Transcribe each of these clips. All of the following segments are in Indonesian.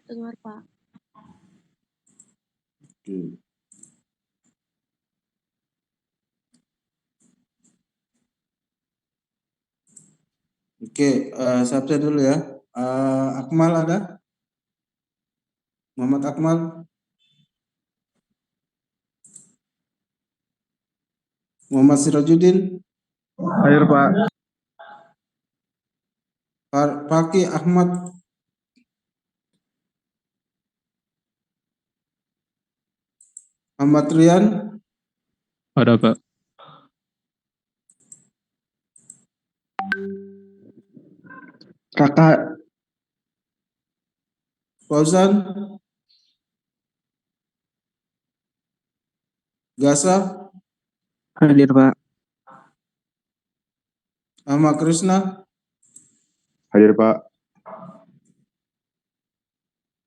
Dengar, Pak. Oke. Oke, siapa dulu ya. Akmal ada? Muhammad Akmal. Muhammad Sirajuddin. Hadir Pak. Paki Ahmad. Ahmad Rian. Ada Pak. Kakak. Fauzan. Gasa. Hadir Pak. Ahmad Krishna. Hadir Pak.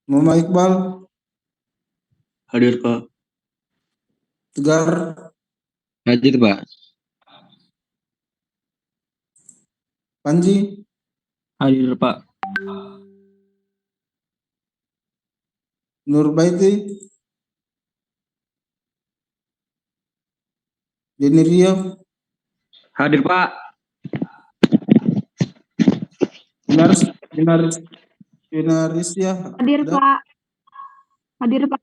Muhammad Iqbal. Hadir Pak. Tegar. Hadir Pak. Panji. Hadir Pak. Nurbaiti. Deni Rio. Hadir Pak. Inarisya. Hadir, ada? Pak. Hadir, Pak.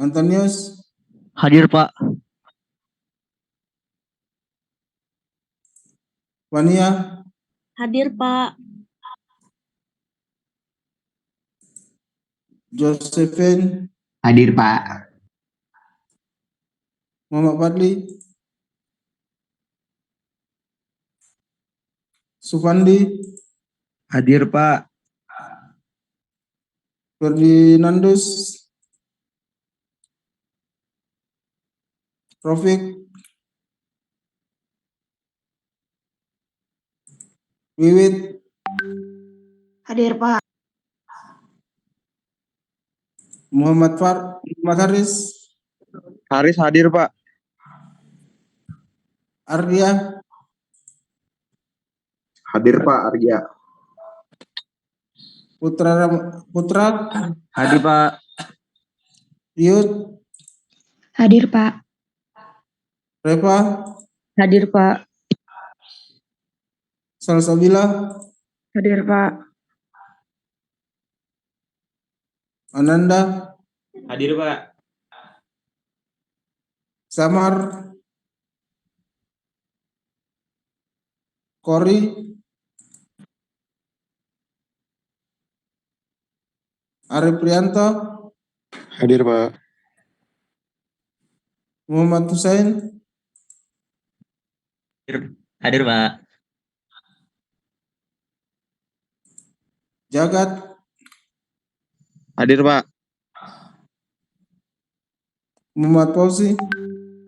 Antonius. Hadir Pak. Wania. Hadir, Pak. Josephine. Hadir Pak. Muhammad Fadli. Sufandi. Hadir Pak. Ferdinandus. Rofik. Wiwit. Hadir, Pak. Muhammad Haris. Haris hadir Pak. Ardia. Hadir Pak Arya. Putra. Hadir Pak. Yud. Hadir, Pak. Reva. Hadir, Pak. Salsabila. Hadir, Pak. Ananda. Hadir Pak. Samar. Kori. Arif Prianto. Hadir Pak. Muhammad Hussein. Hadir Pak. Jagat. Hadir Pak. Muhammad Fauzi.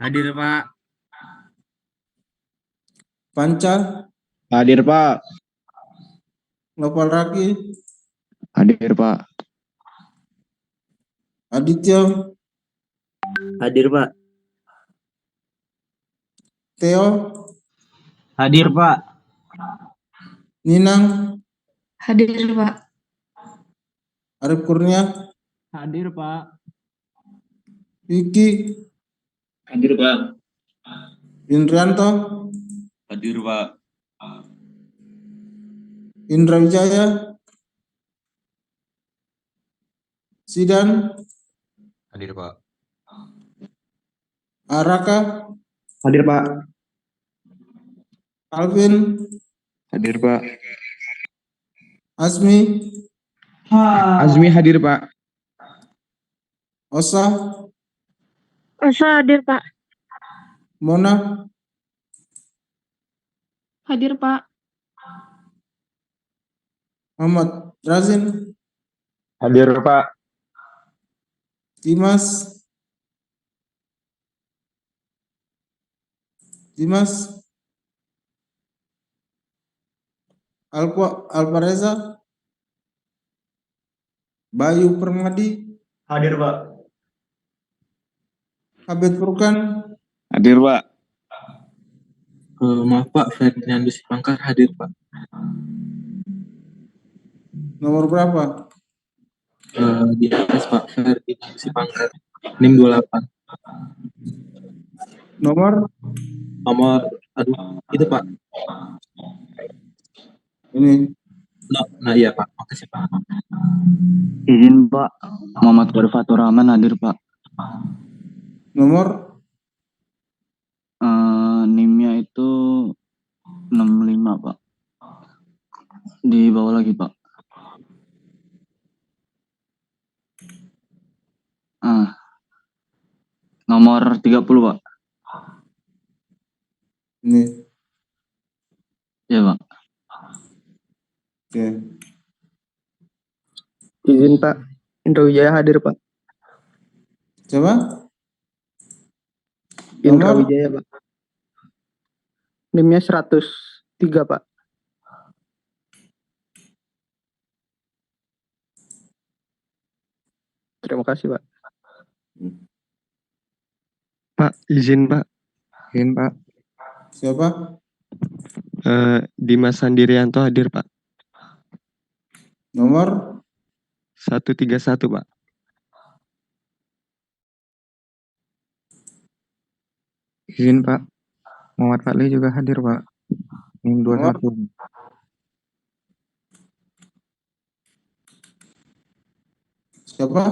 Hadir Pak. Panca. Hadir Pak. Nopal Raki. Hadir Pak. Aditya. Hadir Pak. Theo. Hadir Pak. Ninang. Hadir, Pak. Arif Kurnia. Hadir Pak. Vicky. Hadir Pak. Indrianto. Hadir Pak. Indra Wijaya. Sidan. Hadir Pak. Araka. Hadir Pak. Alvin. Hadir Pak. Asmi. Azmi hadir Pak. Osa. Osa hadir, Pak. Mona. Hadir, Pak. Muhammad Razin. Hadir Pak. Dimas. Alvareza. Bayu Permadi. Hadir Pak. Abed Furkan. Hadir Pak. Maaf Pak, Ferdinandus Pangkar hadir Pak. Nomor berapa? Di atas Pak, Ferdi Sipangkat, NIM 28. Nomor Nomor, itu Pak. ini. Nah iya Pak, makasih Pak. Izin Pak, Muhammad Fatur Rahman hadir Pak. Nomor NIM-nya itu 65 Pak. Di bawah lagi Pak. Nomor 30 Pak. ini. Ya Pak. Oke. Izin Pak, Indra Wijaya hadir Pak. Coba Indra nomor Wijaya Pak. NIM-nya 103 Pak. Terima kasih Pak. Pak, izin Pak. Izin Pak. siapa? Dimas Sandirianto hadir Pak. Nomor 131 Pak. Izin Pak. Muhammad Fadli juga hadir Pak. NIM 21. siapa?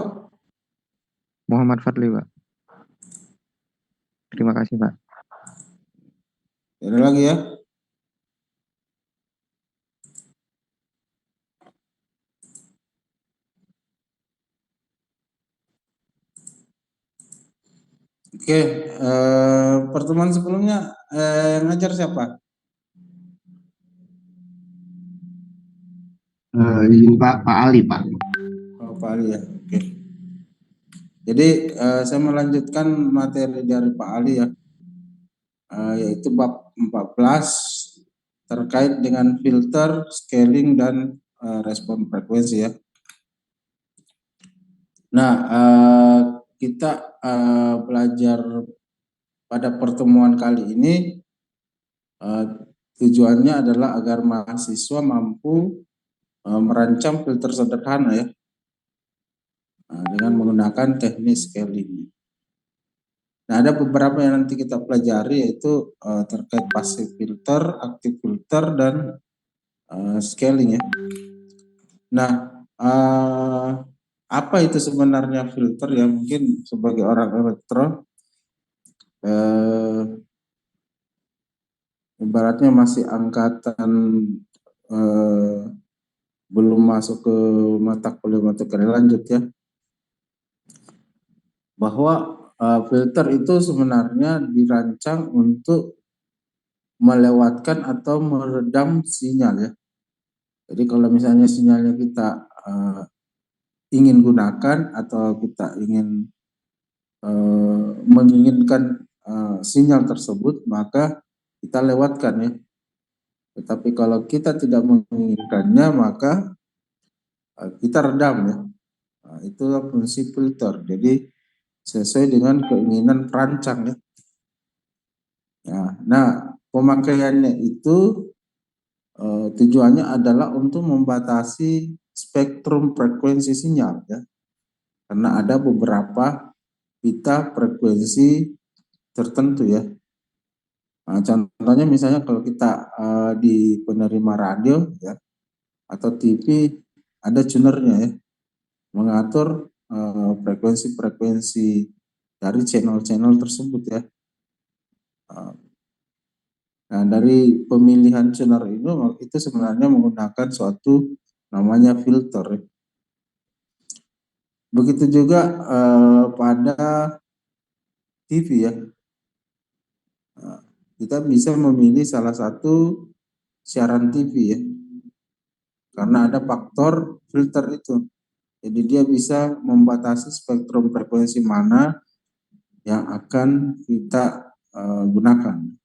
Muhammad Fadli Pak. Terima kasih Pak. Ada lagi ya? Oke, pertemuan sebelumnya yang ngajar siapa? Izin Pak Ali Pak. Oh, Pak Ali ya. Oke. Jadi saya melanjutkan materi dari Pak Ali ya, yaitu bab 14 terkait dengan filter, scaling dan respon frekuensi ya. Nah, kita belajar pada pertemuan kali ini tujuannya adalah agar mahasiswa mampu merancang filter sederhana ya, dengan menggunakan teknik scaling. Nah, ada beberapa yang nanti kita pelajari yaitu terkait passive filter, active filter, dan scaling ya. Nah, apa itu sebenarnya filter ya? Mungkin sebagai orang elektro ibaratnya masih angkatan belum masuk ke mata kuliah lanjut ya, bahwa filter itu sebenarnya dirancang untuk melewatkan atau meredam sinyal ya. Jadi kalau misalnya sinyalnya kita ingin gunakan atau kita ingin menginginkan sinyal tersebut, maka kita lewatkan ya. Tetapi kalau kita tidak menginginkannya, maka kita redam ya. Nah, itulah fungsi filter. Jadi sesuai dengan keinginan perancang ya. Nah, pemakaiannya itu tujuannya adalah untuk membatasi spektrum frekuensi sinyal ya. Karena ada beberapa pita frekuensi tertentu ya. Nah, contohnya misalnya kalau kita di penerima radio ya atau TV, ada tunernya ya, mengatur frekuensi-frekuensi dari channel-channel tersebut ya. Nah, dari pemilihan tuner itu sebenarnya menggunakan suatu namanya filter ya. Begitu juga pada TV ya. Kita bisa memilih salah satu siaran TV ya, karena ada faktor filter itu. Jadi dia bisa membatasi spektrum frekuensi mana yang akan kita gunakan.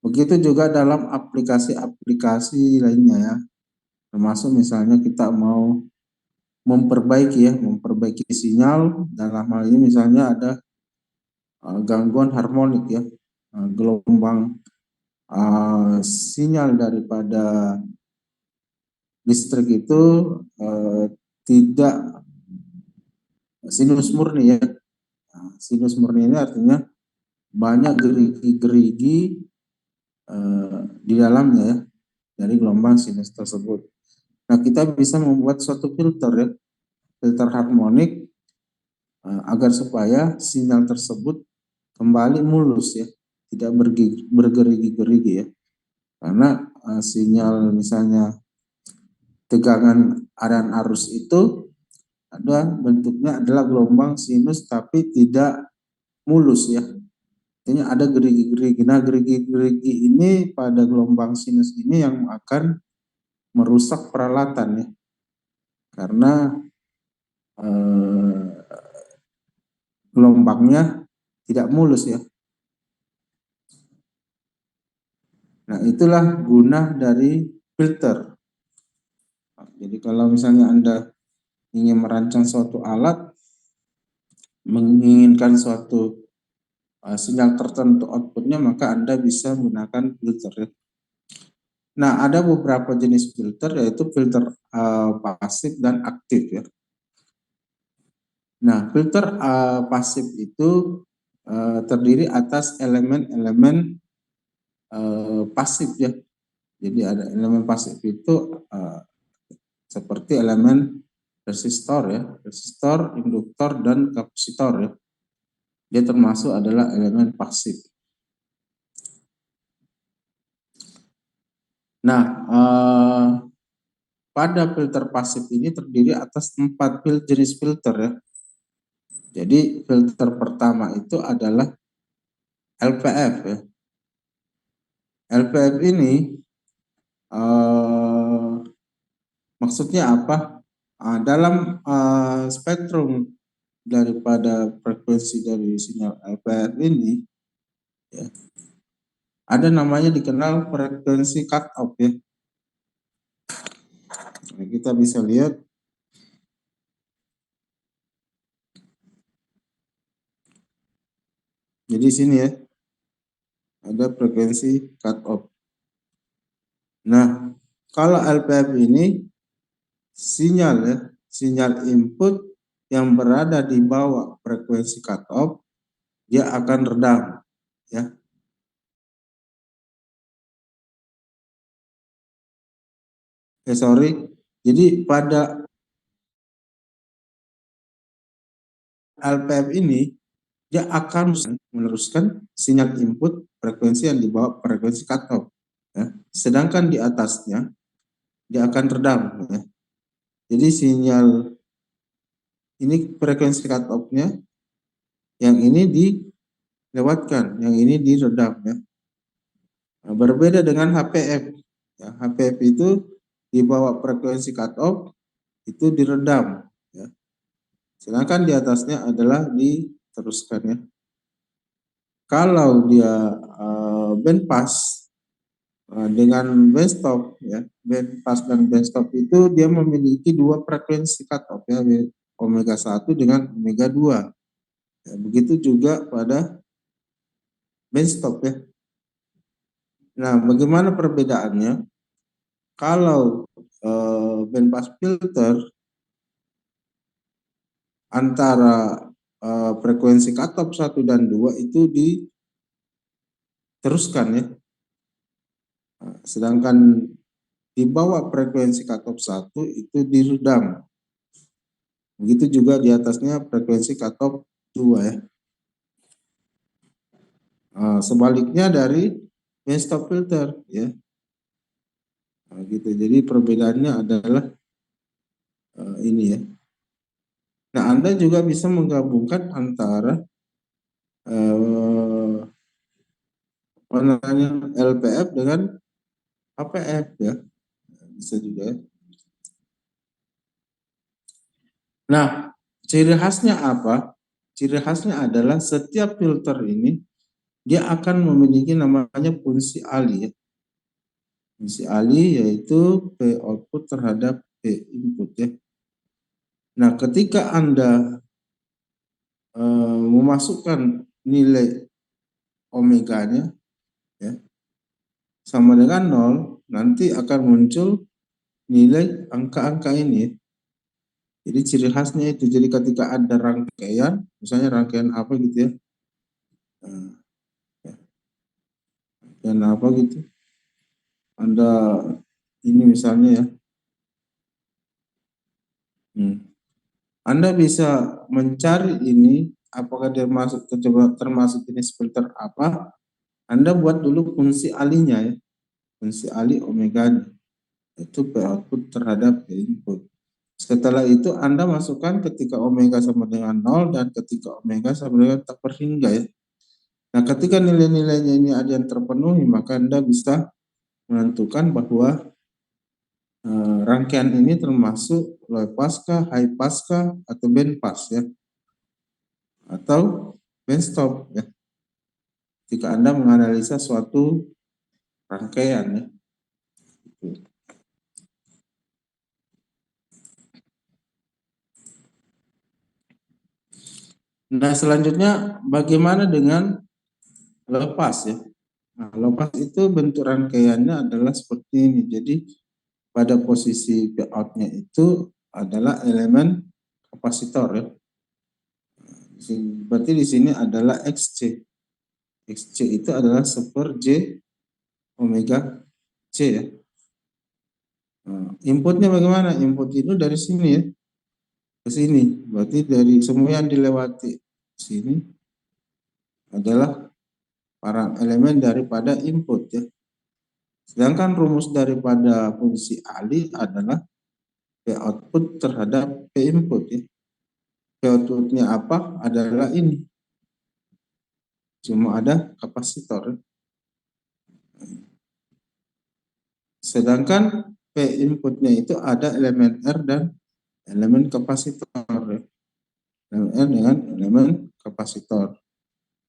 Begitu juga dalam aplikasi-aplikasi lainnya ya, termasuk misalnya kita mau memperbaiki sinyal. Dalam hal ini misalnya ada gangguan harmonik ya, gelombang sinyal daripada listrik itu tidak sinus murni ya. Nah, sinus murni ini artinya banyak gerigi-gerigi di dalamnya ya, dari gelombang sinus tersebut. Nah, kita bisa membuat suatu filter ya, filter harmonik agar supaya sinyal tersebut kembali mulus ya, tidak bergerigi-gerigi ya. Karena sinyal misalnya tegangan aliran arus itu ada bentuknya adalah gelombang sinus tapi tidak mulus ya. Artinya ada gerigi-gerigi. Nah, gerigi-gerigi ini pada gelombang sinus ini yang akan merusak peralatan ya. Karena gelombangnya tidak mulus ya. Nah, itulah guna dari filter. Jadi kalau misalnya Anda ingin merancang suatu alat, menginginkan suatu sinyal tertentu outputnya, maka Anda bisa menggunakan filter. Nah, ada beberapa jenis filter, yaitu filter pasif dan aktif ya. Nah, filter pasif itu terdiri atas elemen-elemen pasif ya. Jadi ada elemen pasif itu seperti elemen resistor ya, resistor, induktor, dan kapasitor ya. Dia termasuk adalah elemen pasif. Nah, pada filter pasif ini terdiri atas 4 jenis filter ya. Jadi filter pertama itu adalah LPF ya. LPF ini maksudnya apa? Dalam spektrum daripada frekuensi dari sinyal LPF ini ya, ada namanya dikenal frekuensi cut off ya. Nah, kita bisa lihat jadi sini ya ada frekuensi cut off. Nah, kalau LPF ini sinyal ya, sinyal input yang berada di bawah frekuensi cut off dia akan redam ya. Jadi pada LPF ini dia akan meneruskan sinyal input frekuensi yang di bawah frekuensi cut off ya. Sedangkan di atasnya dia akan redam ya. Jadi sinyal ini frekuensi cut off-nya, yang ini dilewatkan, yang ini diredam ya. Nah, berbeda dengan HPF ya. HPF itu di bawah frekuensi cut off itu diredam ya. Sedangkan di atasnya adalah diteruskan ya. Kalau dia band pass dengan band stop ya, band pass dan band stop itu dia memiliki 2 frekuensi cut off ya, omega 1 dengan omega 2 ya, begitu juga pada band stop ya. Nah, bagaimana perbedaannya? Kalau band pass filter antara frekuensi cut off 1 dan 2 itu diteruskan ya. Sedangkan di bawah frekuensi cut off 1 itu diredam. Begitu juga di atasnya frekuensi cut off 2 ya. Sebaliknya dari band stop filter ya. Nah, gitu. Jadi perbedaannya adalah ini ya. Nah, Anda juga bisa menggabungkan antara LPF dengan HPF ya, bisa juga ya. Nah, ciri khasnya apa? Ciri khasnya adalah setiap filter ini dia akan memiliki namanya fungsi Ali ya. Fungsi Ali yaitu P output terhadap P input ya. Nah, ketika Anda memasukkan nilai omeganya ya sama dengan 0, nanti akan muncul nilai angka-angka ini ya. Jadi ciri khasnya itu, jadi ketika ada rangkaian, misalnya rangkaian apa gitu ya, rangkaian apa gitu, Anda ini misalnya ya, Anda bisa mencari ini, apakah dia masuk termasuk jenis filter apa, Anda buat dulu fungsi alinya ya, fungsi ali omega itu P output terhadap P input. Setelah itu Anda masukkan ketika omega sama dengan 0 dan ketika omega sama dengan tak berhingga ya. Nah, ketika nilai-nilainya ini ada yang terpenuhi, maka Anda bisa menentukan bahwa rangkaian ini termasuk low pass kah, high pass kah, atau band pass ya, atau band stop ya. Jika Anda menganalisa suatu rangkaian ya. Nah, selanjutnya bagaimana dengan low pass ya? Nah, low pass itu bentuk rangkaiannya adalah seperti ini. Jadi pada posisi P-out-nya itu adalah elemen kapasitor ya. Berarti di sini adalah XC. XC itu adalah 1/J omega C ya. Nah, inputnya bagaimana? Input itu dari sini ya ke sini. Berarti dari semua yang dilewati sini adalah para elemen daripada input ya. Sedangkan rumus daripada fungsi ali adalah P output terhadap P input ya. P outputnya apa? Adalah ini. Cuma ada kapasitor. Sedangkan P inputnya itu ada elemen R dan elemen kapasitor. Ya. Elemen R dengan elemen kapasitor.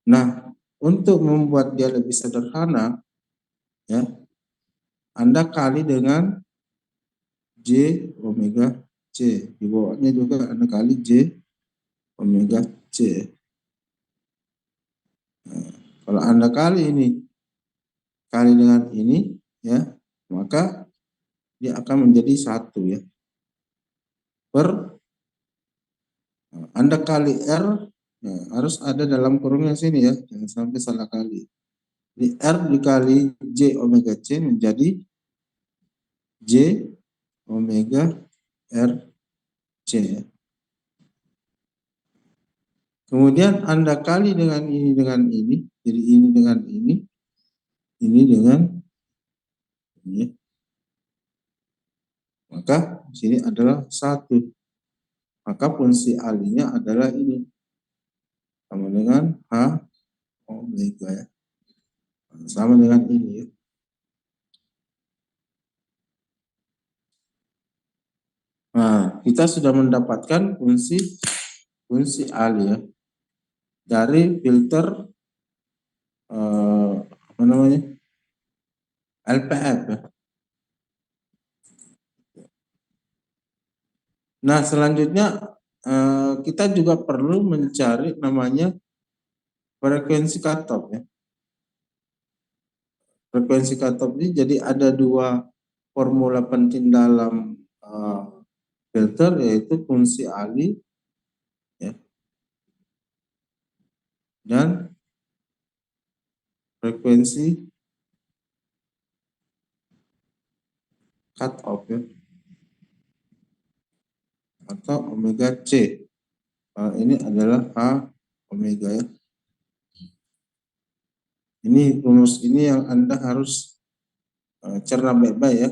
Nah, untuk membuat dia lebih sederhana, ya, Anda kali dengan J omega C. Di bawahnya juga Anda kali J omega C. Nah, kalau Anda kali dengan ini, ya, maka dia akan menjadi 1 ya. Anda kali R, ya, harus ada dalam kurungnya sini ya, jangan sampai salah kali. Jadi R dikali J omega C menjadi J omega R C ya. Kemudian Anda kali dengan ini, jadi ini dengan ini dengan ini. Maka di sini adalah 1. Maka fungsi alinya adalah ini. Sama dengan H omega ya. Sama dengan ini ya. Nah, kita sudah mendapatkan fungsi ali ya. Dari filter apa namanya? LPF ya. Nah, selanjutnya kita juga perlu mencari namanya frekuensi cutoff ya. Frekuensi cutoff ini jadi ada 2 formula penting dalam filter, yaitu fungsi ali ya, dan frekuensi cutoff ya, atau omega C. Ini adalah H omega ya. Ini rumus ini yang Anda harus cerna baik-baik ya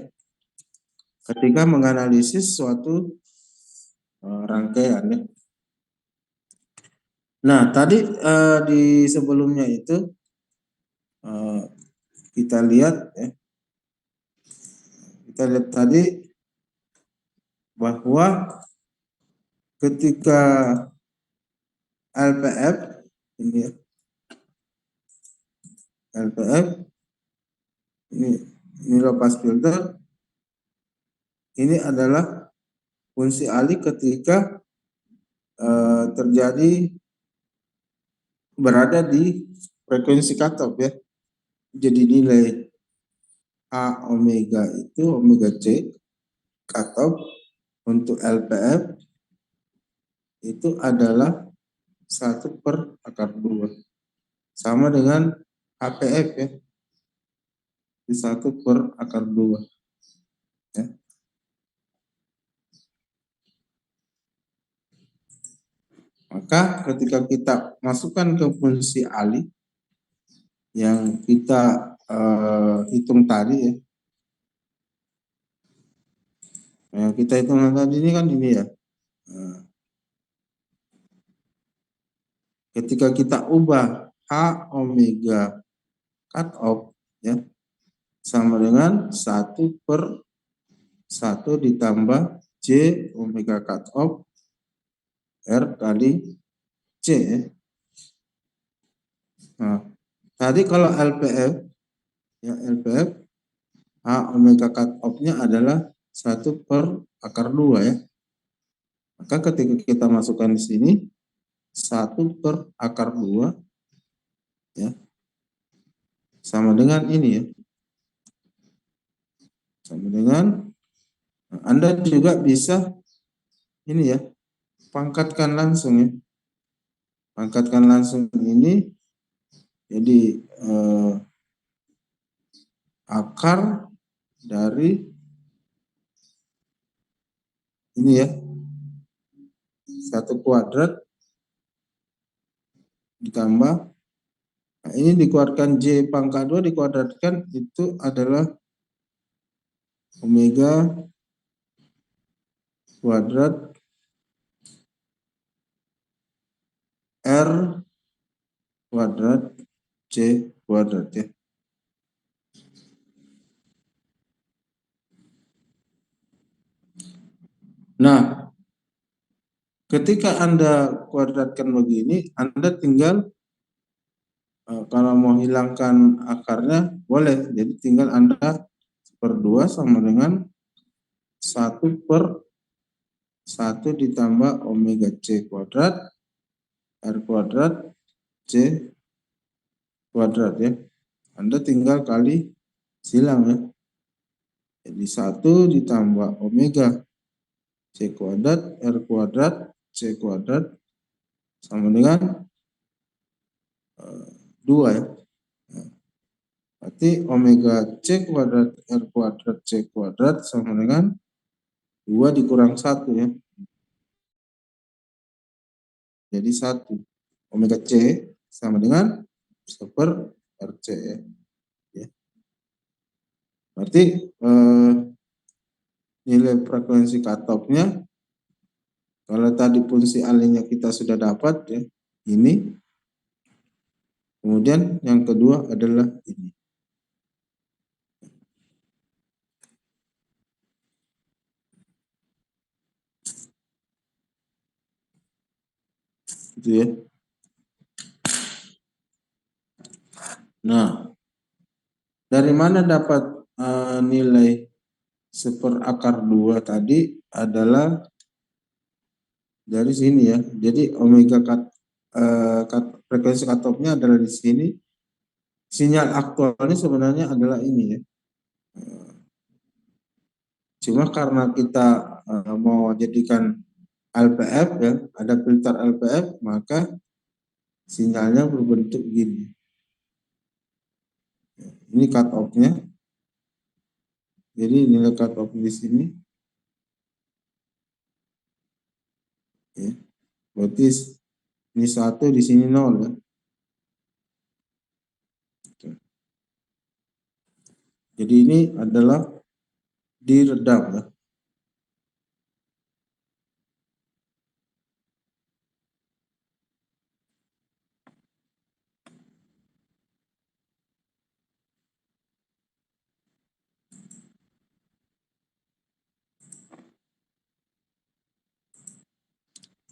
ketika menganalisis suatu rangkaian ya. Nah, tadi di sebelumnya itu kita lihat ya. Kita lihat tadi bahwa ketika LPF ini ya, LPF ini low pass filter, ini adalah fungsi ali ketika terjadi berada di frekuensi cutoff ya. Jadi nilai A omega itu omega C cutoff untuk LPF itu adalah 1/2. Sama dengan HPF ya. 1/2. Ya. Maka ketika kita masukkan ke fungsi alih yang kita hitung tadi ya. Yang kita hitung tadi ini kan ini ya. Ketika kita ubah H omega cutoff ya sama dengan 1/1 ditambah J omega cutoff R kali C ya. Nah, tadi kalau LPF ya LPF H omega cutoff-nya adalah 1/2 ya. Maka ketika kita masukkan di sini 1/2 ya sama dengan ini ya. Sama dengan Anda juga bisa ini ya, pangkatkan langsung ya. Pangkatkan langsung ini jadi akar dari ini ya 1² ditambah, nah ini dikuadratkan J pangkat 2 dikuadratkan itu adalah omega kuadrat R kuadrat C kuadrat ya. Nah, ketika Anda kuadratkan begini, Anda tinggal kalau mau hilangkan akarnya boleh. Jadi tinggal Anda 1/2 sama dengan 1/1 ditambah omega C kuadrat R kuadrat C kuadrat ya. Anda tinggal kali silang ya. Jadi 1 ditambah omega C kuadrat R kuadrat C kuadrat sama dengan 2 ya. Berarti omega C kuadrat R kuadrat C kuadrat sama dengan 2 dikurang 1 ya. Jadi 1. Omega C sama dengan 1/RC ya. Berarti nilai frekuensi cutoff-nya kalau tadi fungsi alihnya kita sudah dapat ya, ini. Kemudian yang kedua adalah ini. Gitu ya. Nah, dari mana dapat nilai 1/2 tadi adalah dari sini ya. Jadi omega frekuensi cutoff-nya adalah di sini. Sinyal aktualnya sebenarnya adalah ini ya. Cuma karena kita mau jadikan LPF ya, ada filter LPF, maka sinyalnya berbentuk gini. Ini cutoff-nya. Jadi nilai cutoff di sini. Ya. Berarti ini 1 di sini 0 ya. Jadi ini adalah diredam ya.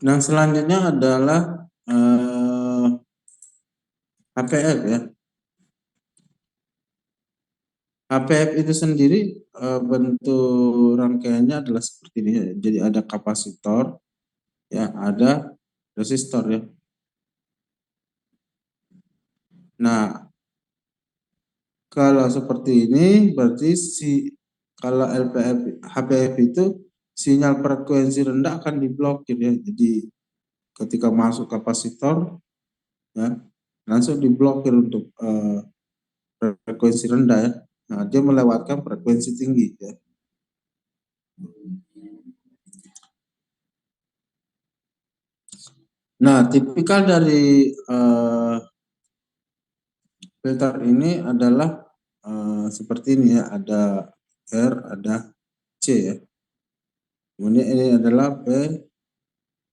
Nah, selanjutnya adalah HPF ya. HPF itu sendiri bentuk rangkaiannya adalah seperti ini. Jadi ada kapasitor, ya, ada resistor ya. Nah, kalau seperti ini berarti si kalau HPF itu sinyal frekuensi rendah akan diblokir ya. Jadi ketika masuk kapasitor ya langsung diblokir untuk frekuensi rendah ya. Nah, dia melewatkan frekuensi tinggi ya. Nah, tipikal dari filter ini adalah seperti ini ya, ada R, ada C ya. Kemudian ini adalah P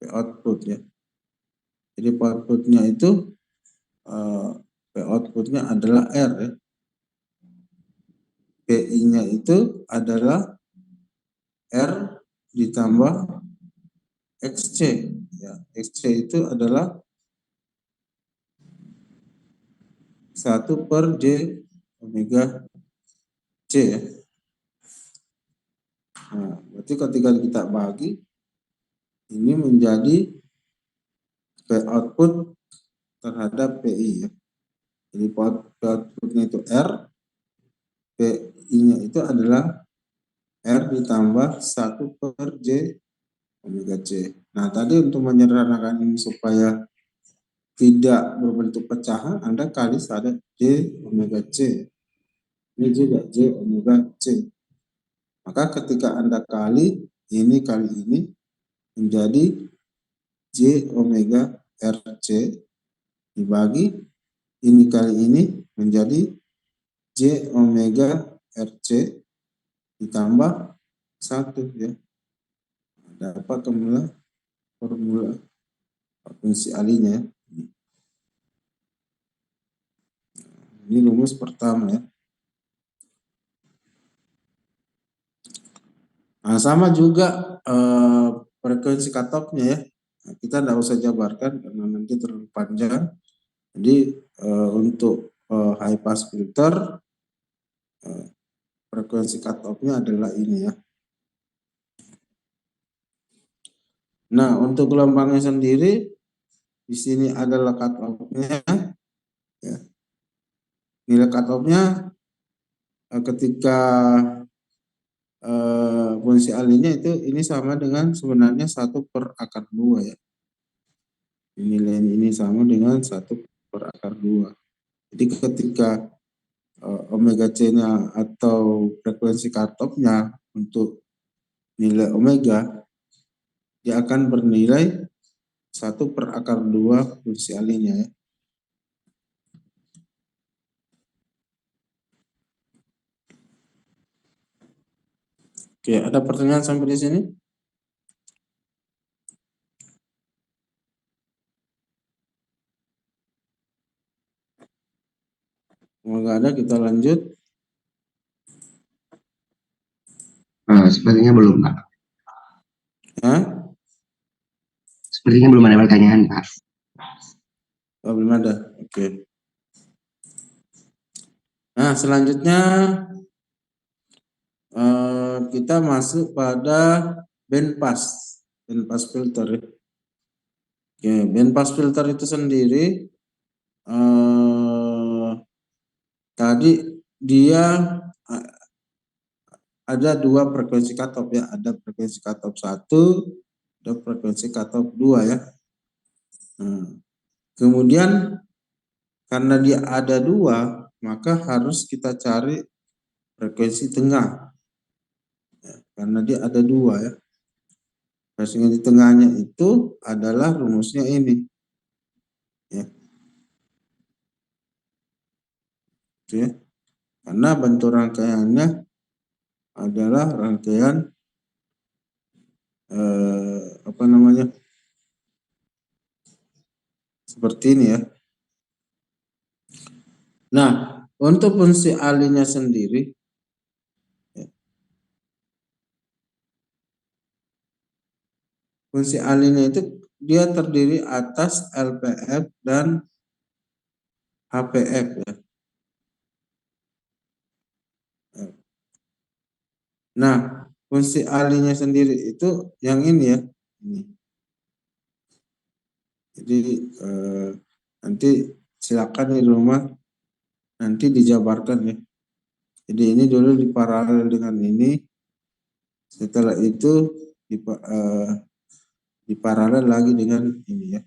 output ya. Jadi P outputnya itu P outputnya adalah R ya. PI-nya itu adalah R ditambah XC ya. XC itu adalah 1/J omega C ya. Nah, berarti ketika kita bagi ini menjadi P output terhadap PI ya. Jadi P outputnya itu R, PI-nya itu adalah R ditambah 1/J omega C. Nah, tadi untuk menyederhanakan ini supaya tidak berbentuk pecahan, Anda kali ada J omega C. Ini juga J omega C. Maka ketika Anda kali ini menjadi J omega RC dibagi ini kali ini menjadi J omega RC ditambah 1 ya. Dapat formula fungsi alinya. Ini rumus pertama ya. Nah, sama juga frekuensi cut-off-nya ya. Nah, kita tidak usah jabarkan karena nanti terlalu panjang. Jadi untuk high pass filter frekuensi cut-off-nya adalah ini ya. Nah, untuk gelombangnya sendiri di sini adalah cut-off-nya ya. Nilai cut-off-nya ketika fungsi alinya itu ini sama dengan sebenarnya 1/2 ya. Nilai ini sama dengan 1/2. Jadi ketika omega C-nya atau frekuensi cut-off-nya untuk nilai omega dia akan bernilai 1/2 fungsi alinya ya. Oke, ada pertanyaan sampai di sini? Kalau nggak ada, kita lanjut. Sepertinya belum, Pak. Hah? Sepertinya belum ada pertanyaan, Pak. Oh, belum ada. Oke. Nah, selanjutnya kita masuk pada bandpass filter ya. Oke, bandpass filter itu sendiri tadi dia ada 2 frekuensi cut-off ya, ada frekuensi cut-off 1, ada frekuensi cut-off 2 ya. Nah, kemudian karena dia ada 2, maka harus kita cari frekuensi tengah. Ya, karena dia ada 2 ya. Frekuensi tengahnya itu adalah rumusnya ini. Ya. Oke. Karena bentuk rangkaiannya adalah rangkaian seperti ini ya. Nah, untuk fungsi alinya sendiri ya, fungsi alinya itu dia terdiri atas LPF dan HPF ya. Nah, fungsi alinya sendiri itu yang ini ya. Ini. Jadi nanti silakan di rumah nanti dijabarkan ya. Jadi ini dulu diparalel dengan ini, setelah itu diparalel lagi dengan ini ya.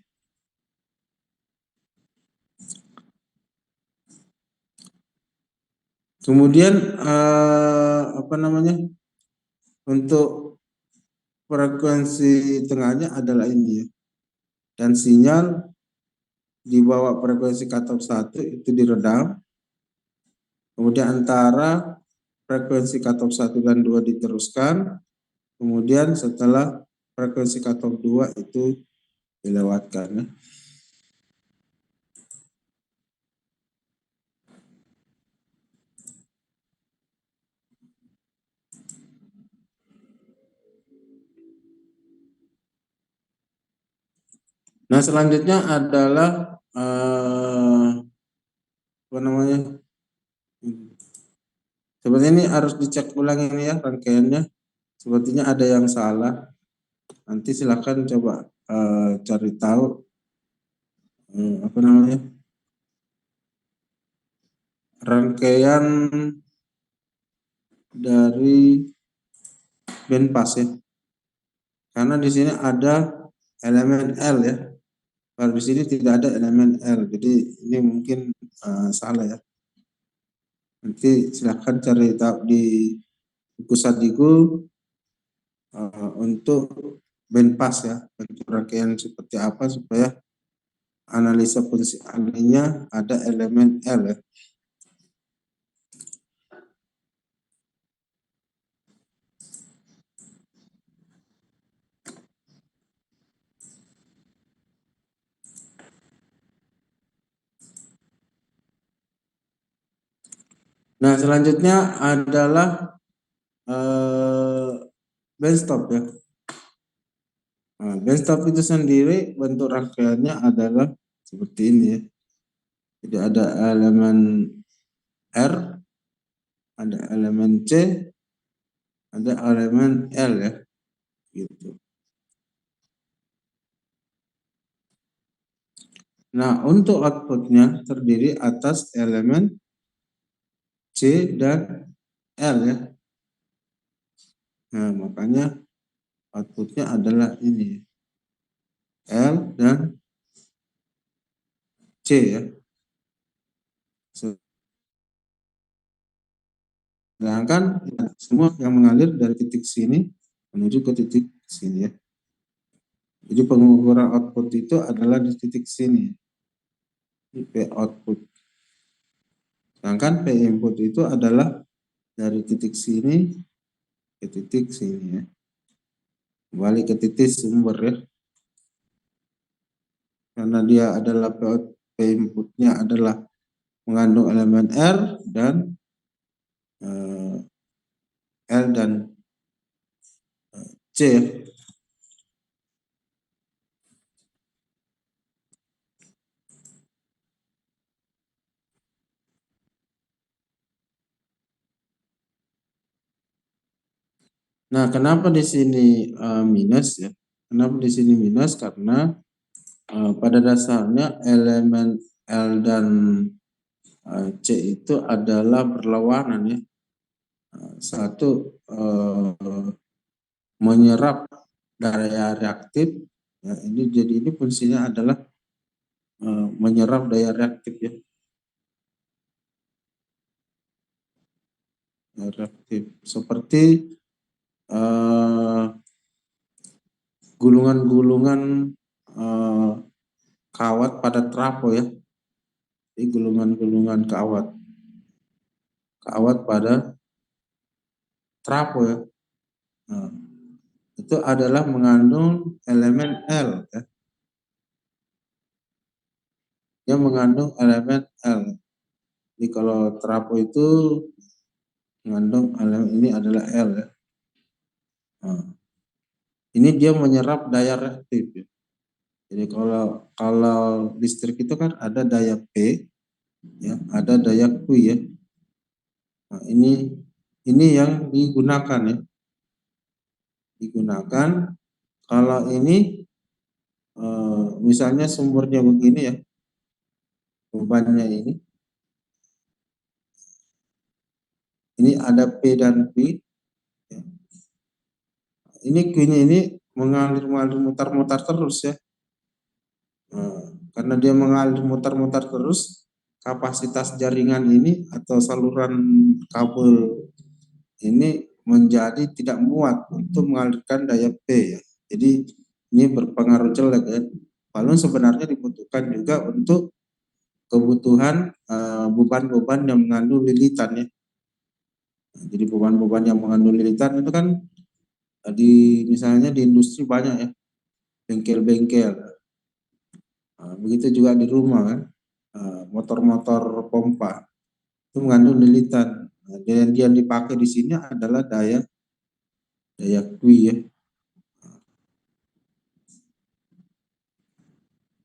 Kemudian apa namanya, untuk frekuensi tengahnya adalah ini ya, dan sinyal di bawah frekuensi cutoff 1 itu diredam, kemudian antara frekuensi cutoff 1 dan 2 diteruskan, kemudian setelah frekuensi cutoff 2 itu dilewatkan ya. Nah, selanjutnya adalah apa namanya? Seperti ini harus dicek ulang ini ya rangkaiannya. Sepertinya ada yang salah. Nanti silakan coba cari tahu apa namanya? Rangkaian dari bandpass ya. Karena di sini ada elemen L ya. Kalau di sini tidak ada elemen L, jadi ini mungkin salah ya. Nanti silahkan cari tahu di buku Sadiku untuk bandpass ya, bentuk rangkaian seperti apa supaya analisa fungsi alinya ada elemen L ya. Nah, selanjutnya adalah bandstop ya. Nah, bandstop itu sendiri bentuk rangkaiannya adalah seperti ini ya. Jadi ada elemen R, ada elemen C, ada elemen L ya. Gitu. Nah, untuk outputnya terdiri atas elemen C dan L ya. Nah, makanya outputnya adalah ini, L dan C ya. Sedangkan semua yang mengalir dari titik sini menuju ke titik sini ya. Jadi pengukuran output itu adalah di titik sini, di P output. Sedangkan P input itu adalah dari titik sini ke titik sini ya. Kembali ke titik sumber ya. Karena dia adalah P inputnya adalah mengandung elemen R dan L dan C. Nah, kenapa di sini minus ya? Kenapa di sini minus? Karena pada dasarnya elemen L dan C itu adalah berlawanan ya. Satu menyerap daya reaktif, ya, ini jadi ini fungsinya adalah menyerap daya reaktif ya. Daya reaktif seperti gulungan-gulungan kawat pada trafo ya. Jadi gulungan-gulungan kawat pada trafo ya. Nah, itu adalah mengandung elemen L ya. Dia mengandung elemen L. Jadi kalau trafo itu mengandung elemen ini adalah L ya. Nah, ini dia menyerap daya reaktif ya. Jadi kalau listrik itu kan ada daya P ya, ada daya Q ya. Nah, ini yang digunakan ya. Digunakan kalau ini misalnya sumbernya begini ya. Bebannya ini Ini ada P dan Q. Ya. Ini Q-nya ini mengalir mutar-mutar terus ya. Karena dia mengalir mutar-mutar terus, kapasitas jaringan ini atau saluran kabel ini menjadi tidak muat untuk mengalirkan daya P ya. Jadi ini berpengaruh jelek ya. Lalu sebenarnya dibutuhkan juga untuk kebutuhan beban-beban yang mengandung lilitan ya. Jadi beban-beban yang mengandung lilitan itu kan misalnya di industri banyak ya, bengkel-bengkel. Begitu juga di rumah kan, motor-motor pompa itu mengandung lilitan. Dan yang dipakai di sini adalah daya Q ya.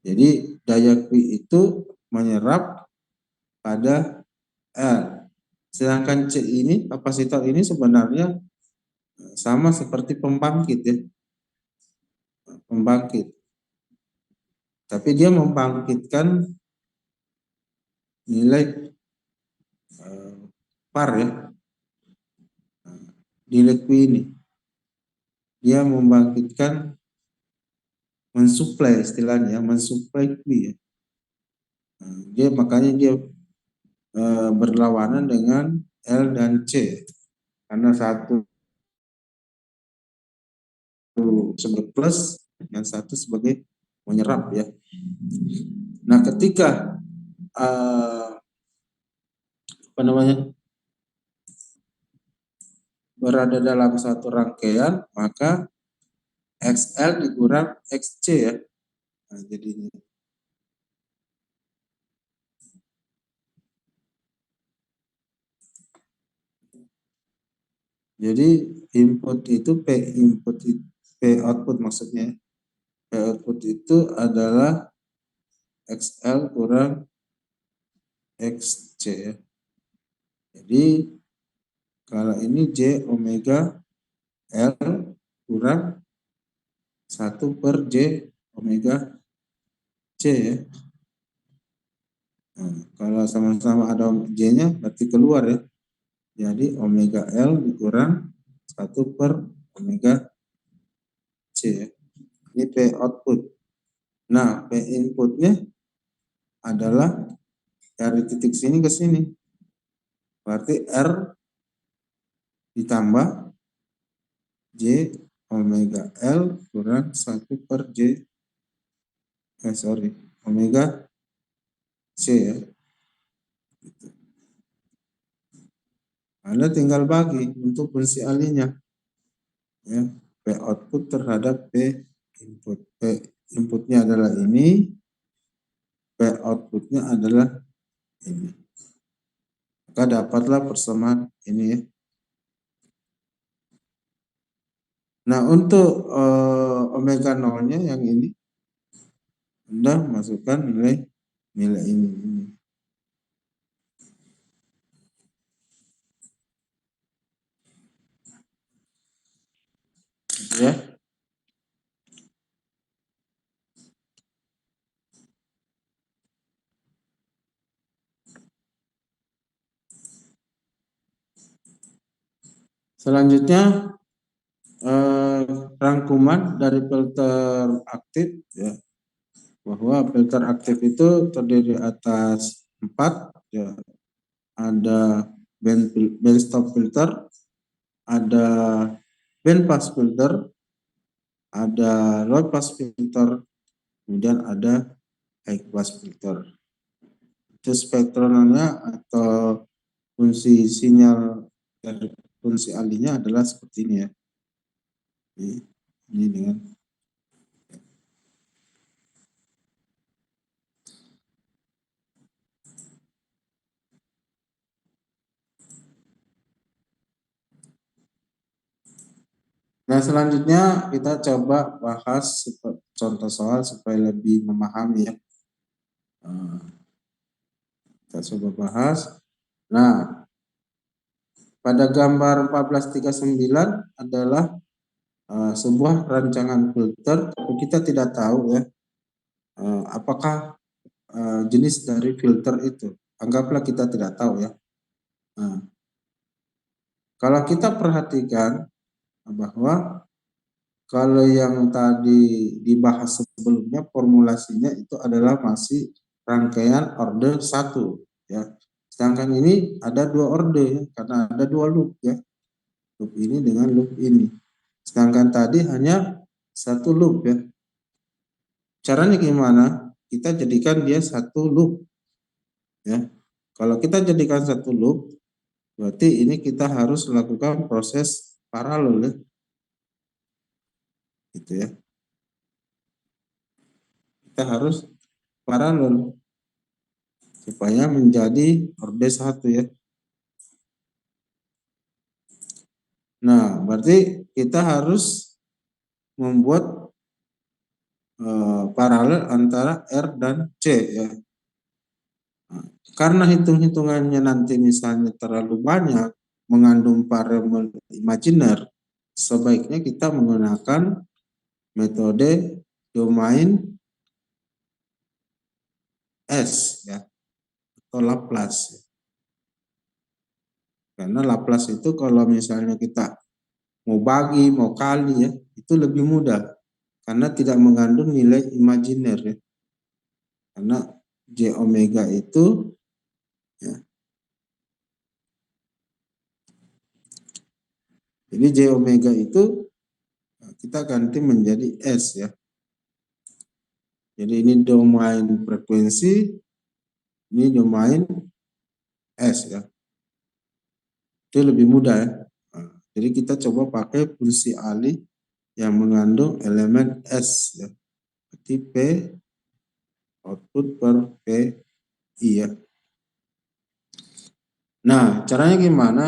Jadi daya Q itu menyerap pada L. Sedangkan C ini, kapasitor ini sebenarnya sama seperti pembangkit ya. Pembangkit. Tapi dia membangkitkan nilai par ya. Nilai Q ini. Dia membangkitkan, mensuplai istilahnya, mensuplai Q ya. Dia makanya dia berlawanan dengan L dan C. Karena satu sebagai plus, yang satu sebagai menyerap ya. Nah, ketika berada dalam satu rangkaian, maka XL dikurang XC ya. Nah, jadi ini. Jadi input itu P output maksudnya. P output itu adalah XL kurang XC ya. Jadi kalau ini J omega L kurang 1 per J omega C ya. Nah, kalau sama-sama ada J-nya berarti keluar ya. Jadi omega L dikurang 1 per omega C ya. Ini P output. Nah, P inputnya adalah dari titik sini ke sini. Berarti R ditambah J omega L kurang 1 per omega C ya. Anda tinggal bagi untuk fungsi alinya. Ya, P output terhadap P input. P inputnya adalah ini, P outputnya adalah ini. Maka dapatlah persamaan ini ya. Nah, untuk omega nolnya yang ini, Anda masukkan nilai ini. Ya. Selanjutnya rangkuman dari filter aktif ya, bahwa filter aktif itu terdiri atas 4 ya. Ada band stop filter, ada band pass filter, ada low pass filter, kemudian ada high pass filter. Itu spektrumnya atau fungsi sinyal dari fungsi alinya adalah seperti ini ya. Ini dengan Nah, selanjutnya kita coba bahas contoh soal supaya lebih memahami ya. Kita coba bahas. Nah, pada gambar 1439 adalah sebuah rancangan filter, tapi kita tidak tahu ya apakah jenis dari filter itu. Anggaplah kita tidak tahu ya. Nah, Kalau kita perhatikan bahwa kalau yang tadi dibahas sebelumnya formulasinya itu adalah masih rangkaian order 1 ya. Sedangkan ini ada 2 order ya, karena ada 2 loop ya. Loop ini dengan loop ini. Sedangkan tadi hanya 1 loop ya. Caranya gimana? Kita jadikan dia 1 loop ya. Kalau kita jadikan 1 loop, berarti ini kita harus lakukan proses paralel ya. Gitu ya. Kita harus paralel supaya menjadi order 1 ya. Nah, berarti kita harus membuat paralel antara R dan C ya. Nah, karena hitung-hitungannya nanti misalnya terlalu banyak, mengandung variabel imajiner, sebaiknya kita menggunakan metode domain S ya, atau Laplace. Karena Laplace itu kalau misalnya kita mau bagi, mau kali ya, itu lebih mudah. Karena tidak mengandung nilai imajiner ya. Karena J omega itu ya. Jadi J omega itu kita ganti menjadi S ya. Jadi ini domain frekuensi, ini domain S ya. Itu lebih mudah ya. Nah, jadi kita coba pakai fungsi alih yang mengandung elemen S ya. Berarti P output per PI ya. Nah, caranya gimana?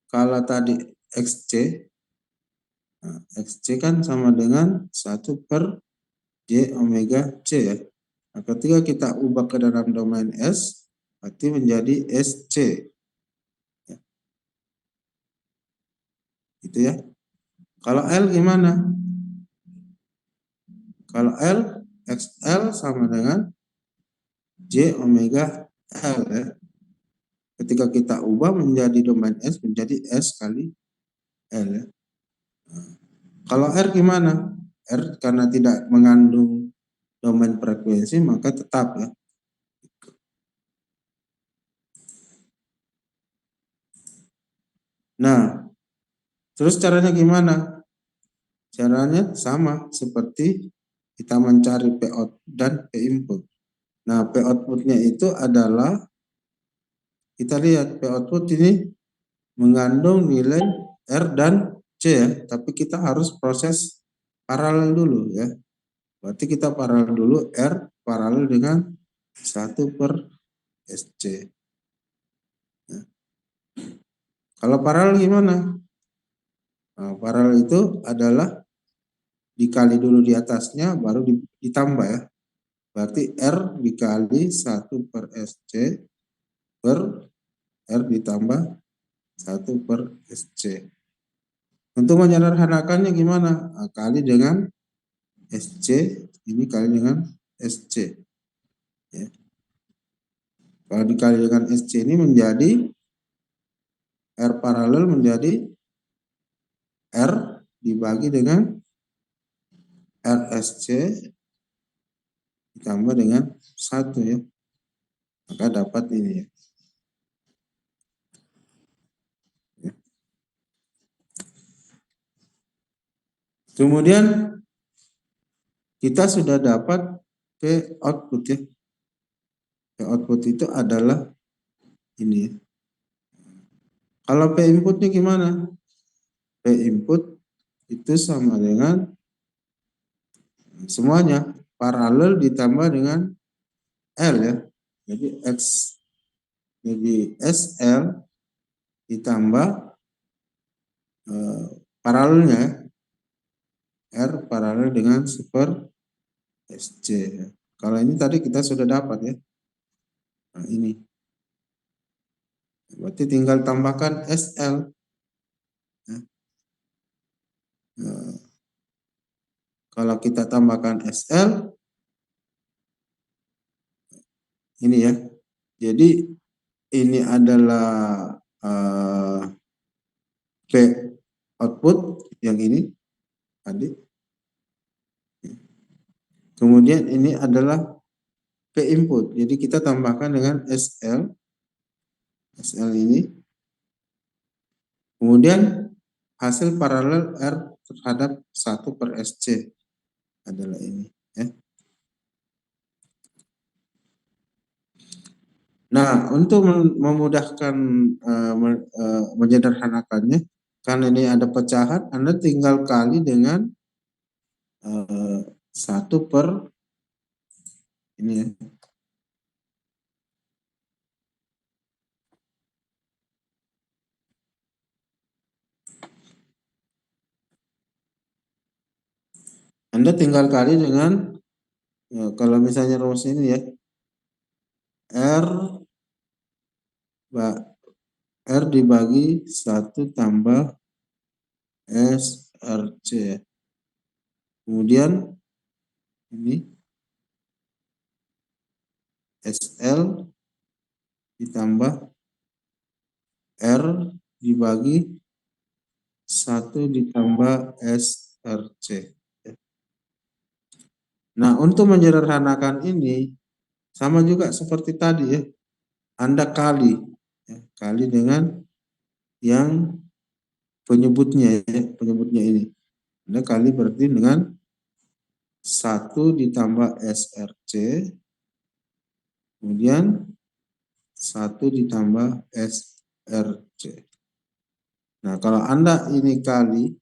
Kalau tadi XC, nah, XC kan sama dengan 1 per J omega C ya. Nah, ketika kita ubah ke dalam domain S, berarti menjadi SC. Ya. Gitu ya. Kalau L gimana? Kalau L, XL sama dengan J omega L ya. Ketika kita ubah menjadi domain S, menjadi S kali L ya. Nah, kalau R gimana? R karena tidak mengandung domain frekuensi maka tetap ya. Nah, terus caranya gimana? Caranya sama seperti kita mencari P out dan P input. Nah, P outputnya itu adalah, kita lihat P output ini mengandung nilai R dan C ya, tapi kita harus proses paralel dulu ya. Berarti kita paralel dulu R paralel dengan 1 per SC. Ya. Kalau paralel gimana? Nah, paralel itu adalah dikali dulu di atasnya baru ditambah ya. Berarti R dikali 1 per SC per R ditambah 1 per SC. Untuk menyederhanakannya gimana? Nah, kali dengan SC, ini kali dengan SC. Ya. Kalau dikali dengan SC ini menjadi R paralel menjadi R dibagi dengan RSC ditambah dengan 1 ya. Maka dapat ini ya. Kemudian kita sudah dapat P output ya. P output itu adalah ini ya. Kalau P inputnya gimana? P input itu sama dengan semuanya paralel ditambah dengan L ya. Jadi X jadi SL ditambah paralelnya R paralel dengan super SC. Kalau ini tadi kita sudah dapat ya. Nah, ini. Berarti tinggal tambahkan SL. Ya. Nah, kalau kita tambahkan SL, ini ya. Jadi ini adalah P output yang ini tadi. Kemudian ini adalah P input. Jadi kita tambahkan dengan SL ini. Kemudian hasil paralel R terhadap 1/SC adalah ini ya. Nah, untuk memudahkan menyederhanakannya, karena ini ada pecahan, Anda tinggal kali dengan 1 per ini ya. Anda tinggal kali dengan kalau misalnya rumus ini ya, R dibagi 1 tambah SRC. Kemudian ini SL ditambah R dibagi 1 ditambah SRC. Nah, untuk menyederhanakan ini sama juga seperti tadi ya. Anda kali ya, kali dengan yang penyebutnya ya, penyebutnya ini. Anda kali berarti dengan 1 ditambah SRC, kemudian 1 ditambah SRC. Nah, kalau Anda ini kali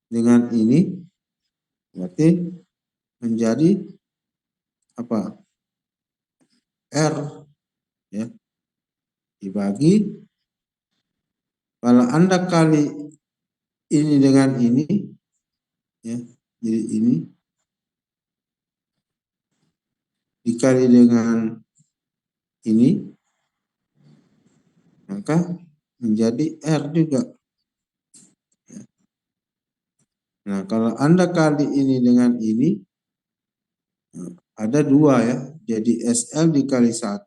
dengan ini, berarti menjadi apa? R ya, dibagi, kalau Anda kali ini dengan ini ya, jadi ini dikali dengan ini, maka menjadi R juga. Nah, kalau Anda kali ini dengan ini, ada 2 ya. Jadi SL dikali 1,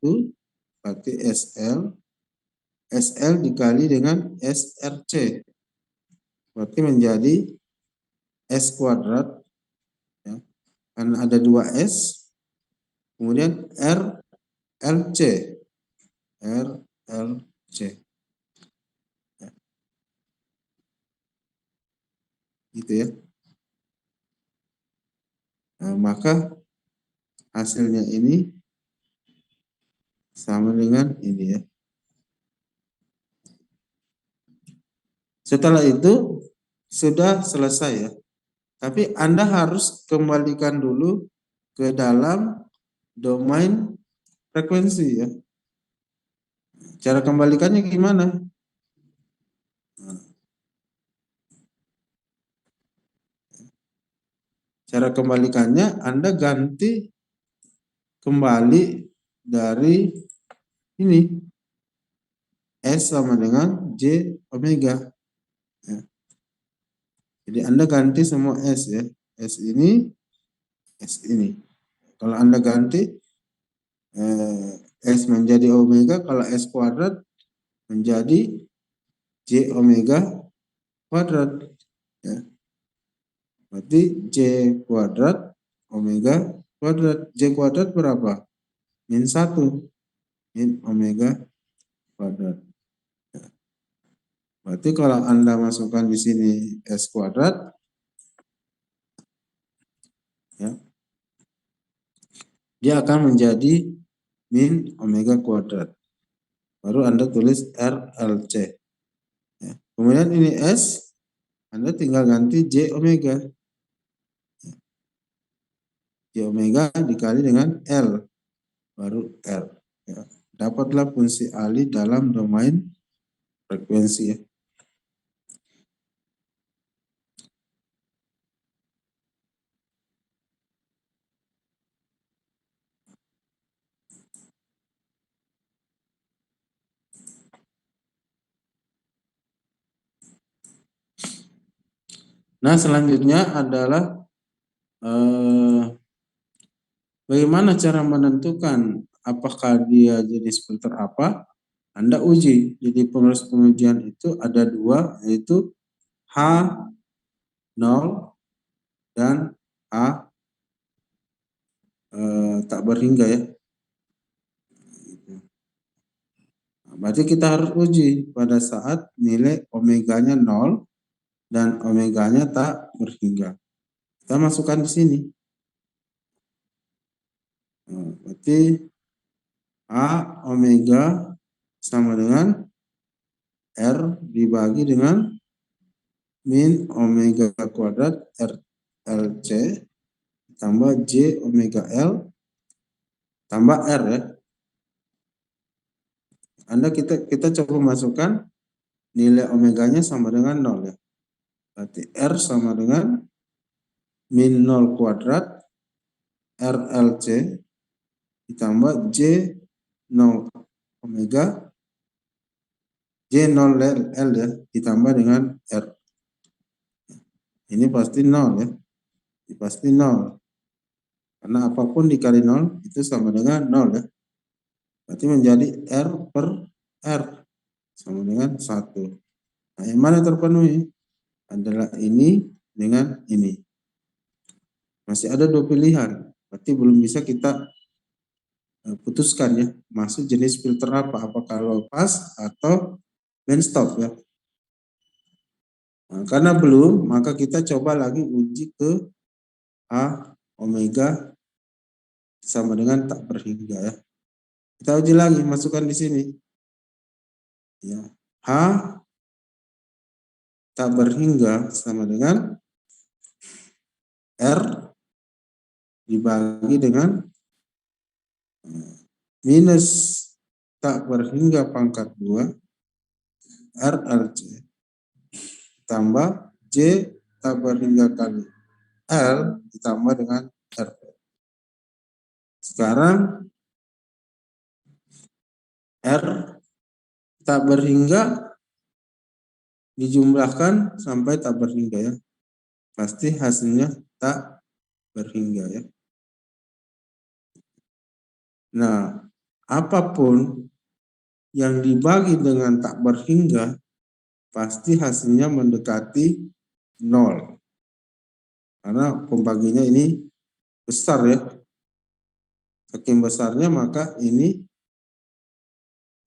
berarti SL dikali dengan SRC. Berarti menjadi S kuadrat. Ya. Karena ada 2 S. Kemudian RLC. Ya. Gitu ya. Nah, maka hasilnya ini sama dengan ini ya. Setelah itu sudah selesai ya. Tapi Anda harus kembalikan dulu ke dalam domain frekuensi ya. Cara kembalikannya gimana? Cara kembalikannya Anda ganti kembali dari ini. S sama dengan J omega. Ya. Jadi Anda ganti semua S ya. S ini. Kalau Anda ganti S menjadi omega, kalau S kuadrat menjadi J omega kuadrat. Ya. Berarti J kuadrat omega kuadrat. J kuadrat berapa? Min 1. Min omega kuadrat. Ya. Berarti kalau Anda masukkan di sini S kuadrat, ya, dia akan menjadi min omega kuadrat. Baru Anda tulis RLC. Ya. Kemudian ini S, Anda tinggal ganti J omega. J omega dikali dengan L, baru R. Ya. Dapatlah fungsi alih dalam domain frekuensi ya. Nah, selanjutnya adalah bagaimana cara menentukan apakah dia jenis filter apa Anda uji. Jadi pengujian itu ada dua, yaitu H0 dan H tak berhingga ya. Nah, berarti kita harus uji pada saat nilai omeganya 0 dan omeganya tak berhingga. Kita masukkan di sini. Nah, berarti A omega sama dengan R dibagi dengan min omega kuadrat RLC tambah J omega L tambah R ya. Kita coba masukkan nilai omeganya sama dengan 0 ya. Berarti R sama dengan min 0 kuadrat RLC ditambah J 0 omega J 0 L ya ditambah dengan R. Ini pasti 0 ya. Ini pasti 0. Karena apapun dikali 0 itu sama dengan 0 ya. Berarti menjadi R per R sama dengan 1. Nah, yang mana terpenuhi? Adalah ini dengan ini. Masih ada dua pilihan. Berarti belum bisa kita putuskan ya. Masuk jenis filter apa? Apakah low pass atau band stop ya. Nah, karena belum, maka kita coba lagi uji ke A omega sama dengan tak berhingga ya. Kita uji lagi, masukkan di sini. Ya. H tak berhingga sama dengan R dibagi dengan minus tak berhingga pangkat 2 RLC tambah J tak berhingga kali L ditambah dengan R. Sekarang R tak berhingga dijumlahkan sampai tak berhingga ya. Pasti hasilnya tak berhingga ya. Nah, apapun yang dibagi dengan tak berhingga pasti hasilnya mendekati 0. Karena pembaginya ini besar ya. Saking besarnya maka ini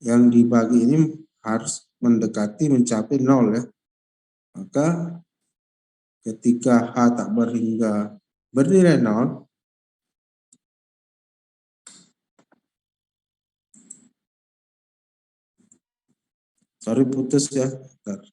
yang dibagi ini harus mendekati mencapai 0 ya. Maka ketika H tak berhingga bernilai 0, sorry putus ya. Bentar.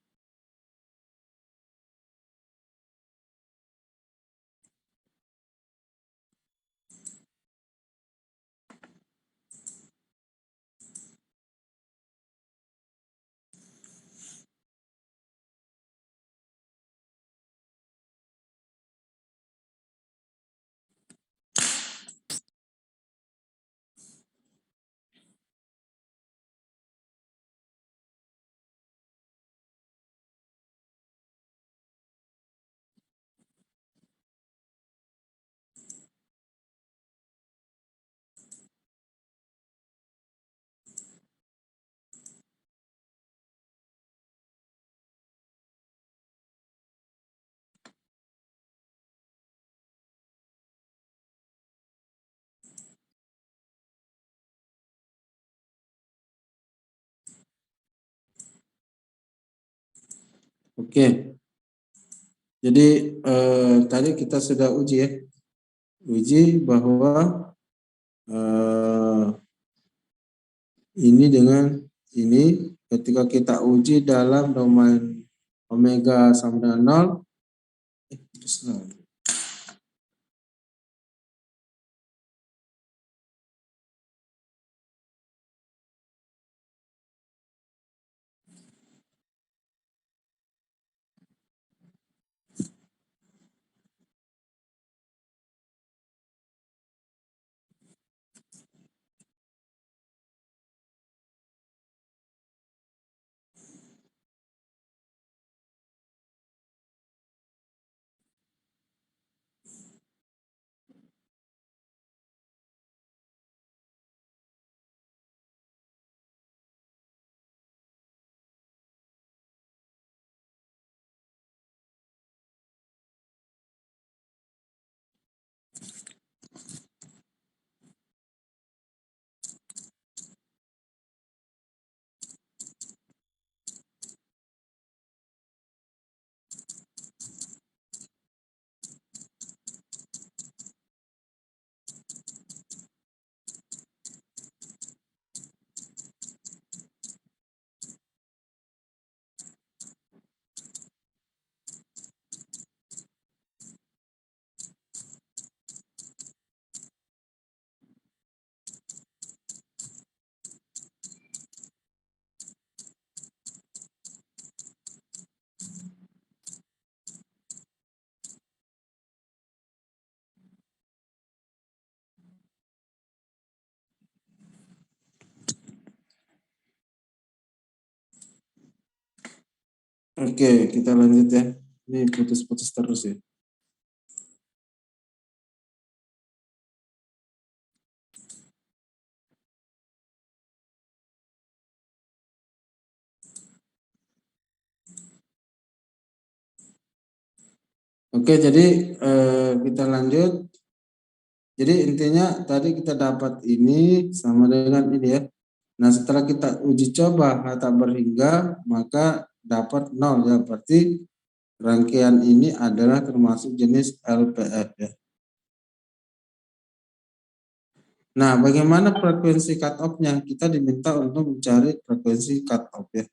Oke. Jadi tadi kita sudah uji ya. Uji bahwa ini dengan ini ketika kita uji dalam domain omega sama dengan 0 terus 0. Oke, kita lanjut ya. Ini putus-putus terus ya. Oke, jadi kita lanjut. Jadi intinya tadi kita dapat ini sama dengan ini ya. Nah, setelah kita uji coba H tak berhingga, maka dapat 0 ya. Berarti rangkaian ini adalah termasuk jenis LPF ya. Nah, bagaimana frekuensi cut off-nya? Kita diminta untuk mencari frekuensi cut off ya.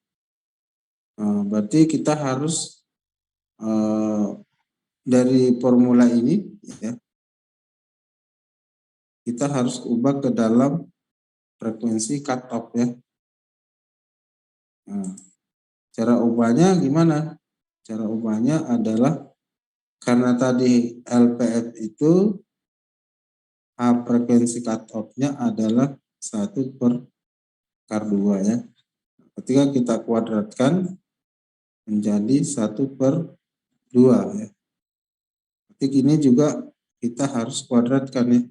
Nah, berarti kita harus dari formula ini ya, kita harus ubah ke dalam frekuensi cut off ya. Nah, cara ubahnya gimana? Cara ubahnya adalah karena tadi LPF itu frekuensi cut off-nya adalah 1/2 ya. Ketika kita kuadratkan menjadi 1/2 ya. Berarti ini juga kita harus kuadratkan ya.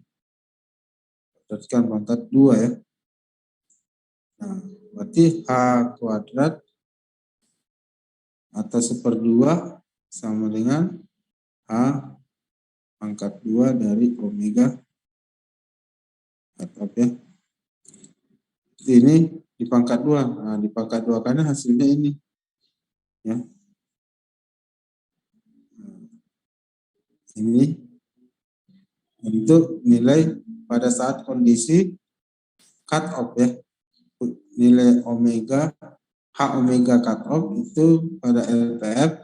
Kuadratkan pangkat 2 ya. Nah, berarti H kuadrat atau 1/2 sama dengan H pangkat 2 dari omega cut off ya. Ini di pangkat 2. Nah, di pangkat 2 karena hasilnya ini. Ya. Ini untuk nilai pada saat kondisi cut off ya. Nilai omega, H omega cut off itu pada LPF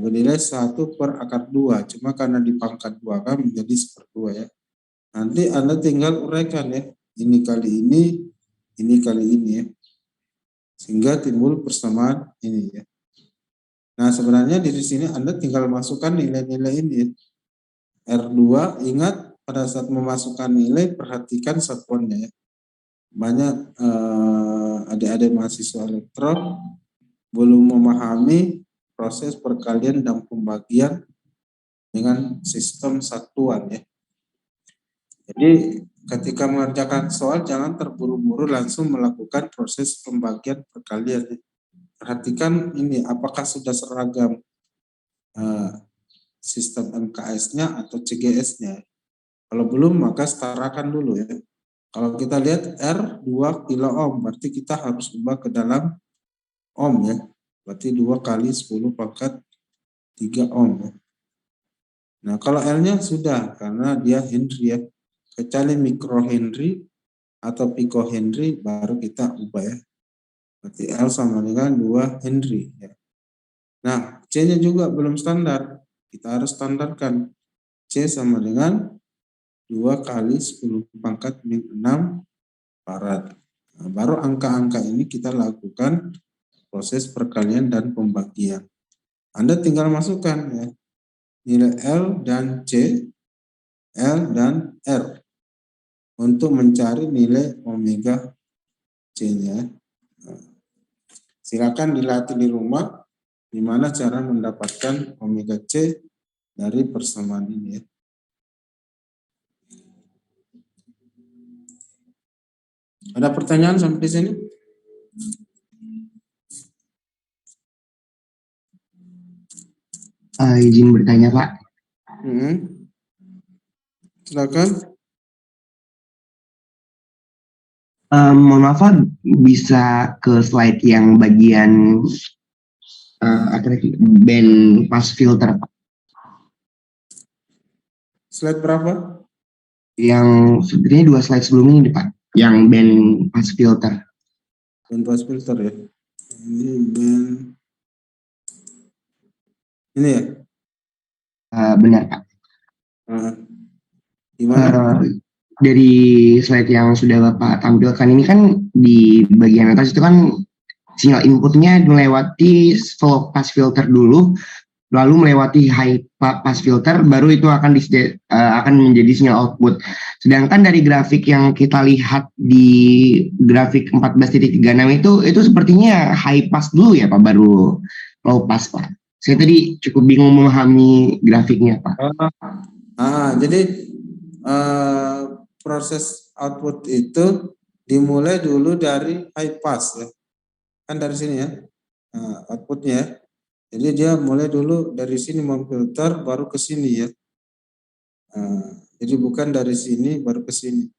bernilai 1/2. Cuma karena di pangkat 2 kan menjadi 1/2 ya. Nanti Anda tinggal uraikan ya. Ini kali ini kali ini ya. Sehingga timbul persamaan ini ya. Nah, sebenarnya di sini Anda tinggal masukkan nilai-nilai ini ya. R2, ingat pada saat memasukkan nilai perhatikan satuannya ya. Banyak adik-adik mahasiswa elektro belum memahami proses perkalian dan pembagian dengan sistem satuan ya. Jadi ketika mengerjakan soal jangan terburu-buru langsung melakukan proses pembagian perkalian. Perhatikan ini apakah sudah seragam sistem MKS-nya atau CGS-nya. Kalau belum maka setarakan dulu ya. Kalau kita lihat R 2 kilo ohm berarti kita harus ubah ke dalam ohm ya. Berarti 2 kali 10 pangkat 3 ohm ya. Nah, kalau L-nya sudah karena dia Henry ya. Kecuali mikrohenry atau picohenry baru kita ubah ya. Berarti L sama dengan 2 Henry ya. Nah, C-nya juga belum standar. Kita harus standarkan. C sama dengan 2 kali 10 pangkat 6 farad. Nah, baru angka-angka ini kita lakukan proses perkalian dan pembagian. Anda tinggal masukkan ya. Nilai L dan C, L dan R. Untuk mencari nilai omega C-nya. Silakan dilatih di rumah gimana cara mendapatkan omega C dari persamaan ini ya. Ada pertanyaan sampai di sini? Izin bertanya Pak. Silakan. Mohon maaf Pak, bisa ke slide yang bagian band pass filter Pak. Slide berapa? Yang sebenarnya 2 slide sebelumnya ini Pak, yang band pass filter. Band pass filter ya. Ini band. Ini ya? Benar Pak. Gimana? Dari slide yang sudah Bapak tampilkan ini kan di bagian atas itu kan sinyal inputnya melewati slow pass filter dulu, lalu melewati high pass filter, baru itu akan menjadi sinyal output. Sedangkan dari grafik yang kita lihat di grafik 14.36 itu sepertinya high pass dulu ya Pak, baru low pass Pak. Saya tadi cukup bingung memahami grafiknya Pak. Jadi proses output itu dimulai dulu dari high pass ya, kan dari sini ya outputnya ya. Jadi dia mulai dulu dari sini memfilter baru ke sini ya. Jadi bukan dari sini baru ke sini.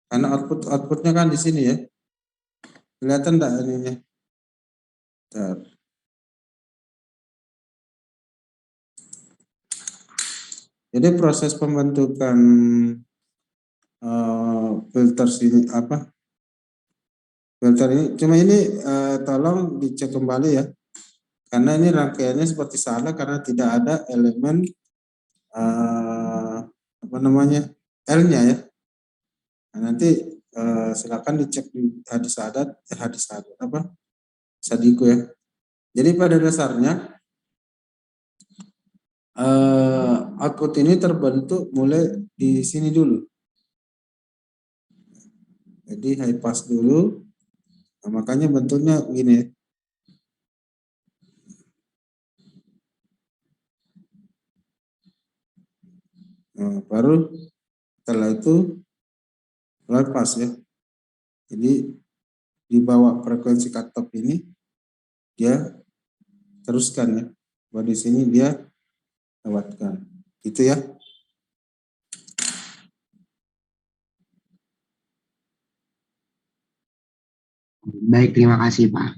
Karena outputnya kan di sini ya. Kelihatan enggak ininya? Bentar. Jadi proses pembentukan filter sini filter ini cuma ini tolong dicek kembali ya. Karena ini rangkaiannya seperti salah karena tidak ada elemen L-nya ya. Nah, nanti silakan dicek di Sadiku ya. Jadi pada dasarnya output ini terbentuk mulai di sini dulu. Jadi high pass dulu. Nah, makanya bentuknya begini ya. Nah, baru setelah itu low pass ya. Jadi di bawah frekuensi cut off ini dia teruskan ya. Bahwa di sini dia lewatkan. Gitu ya. Baik, terima kasih Pak.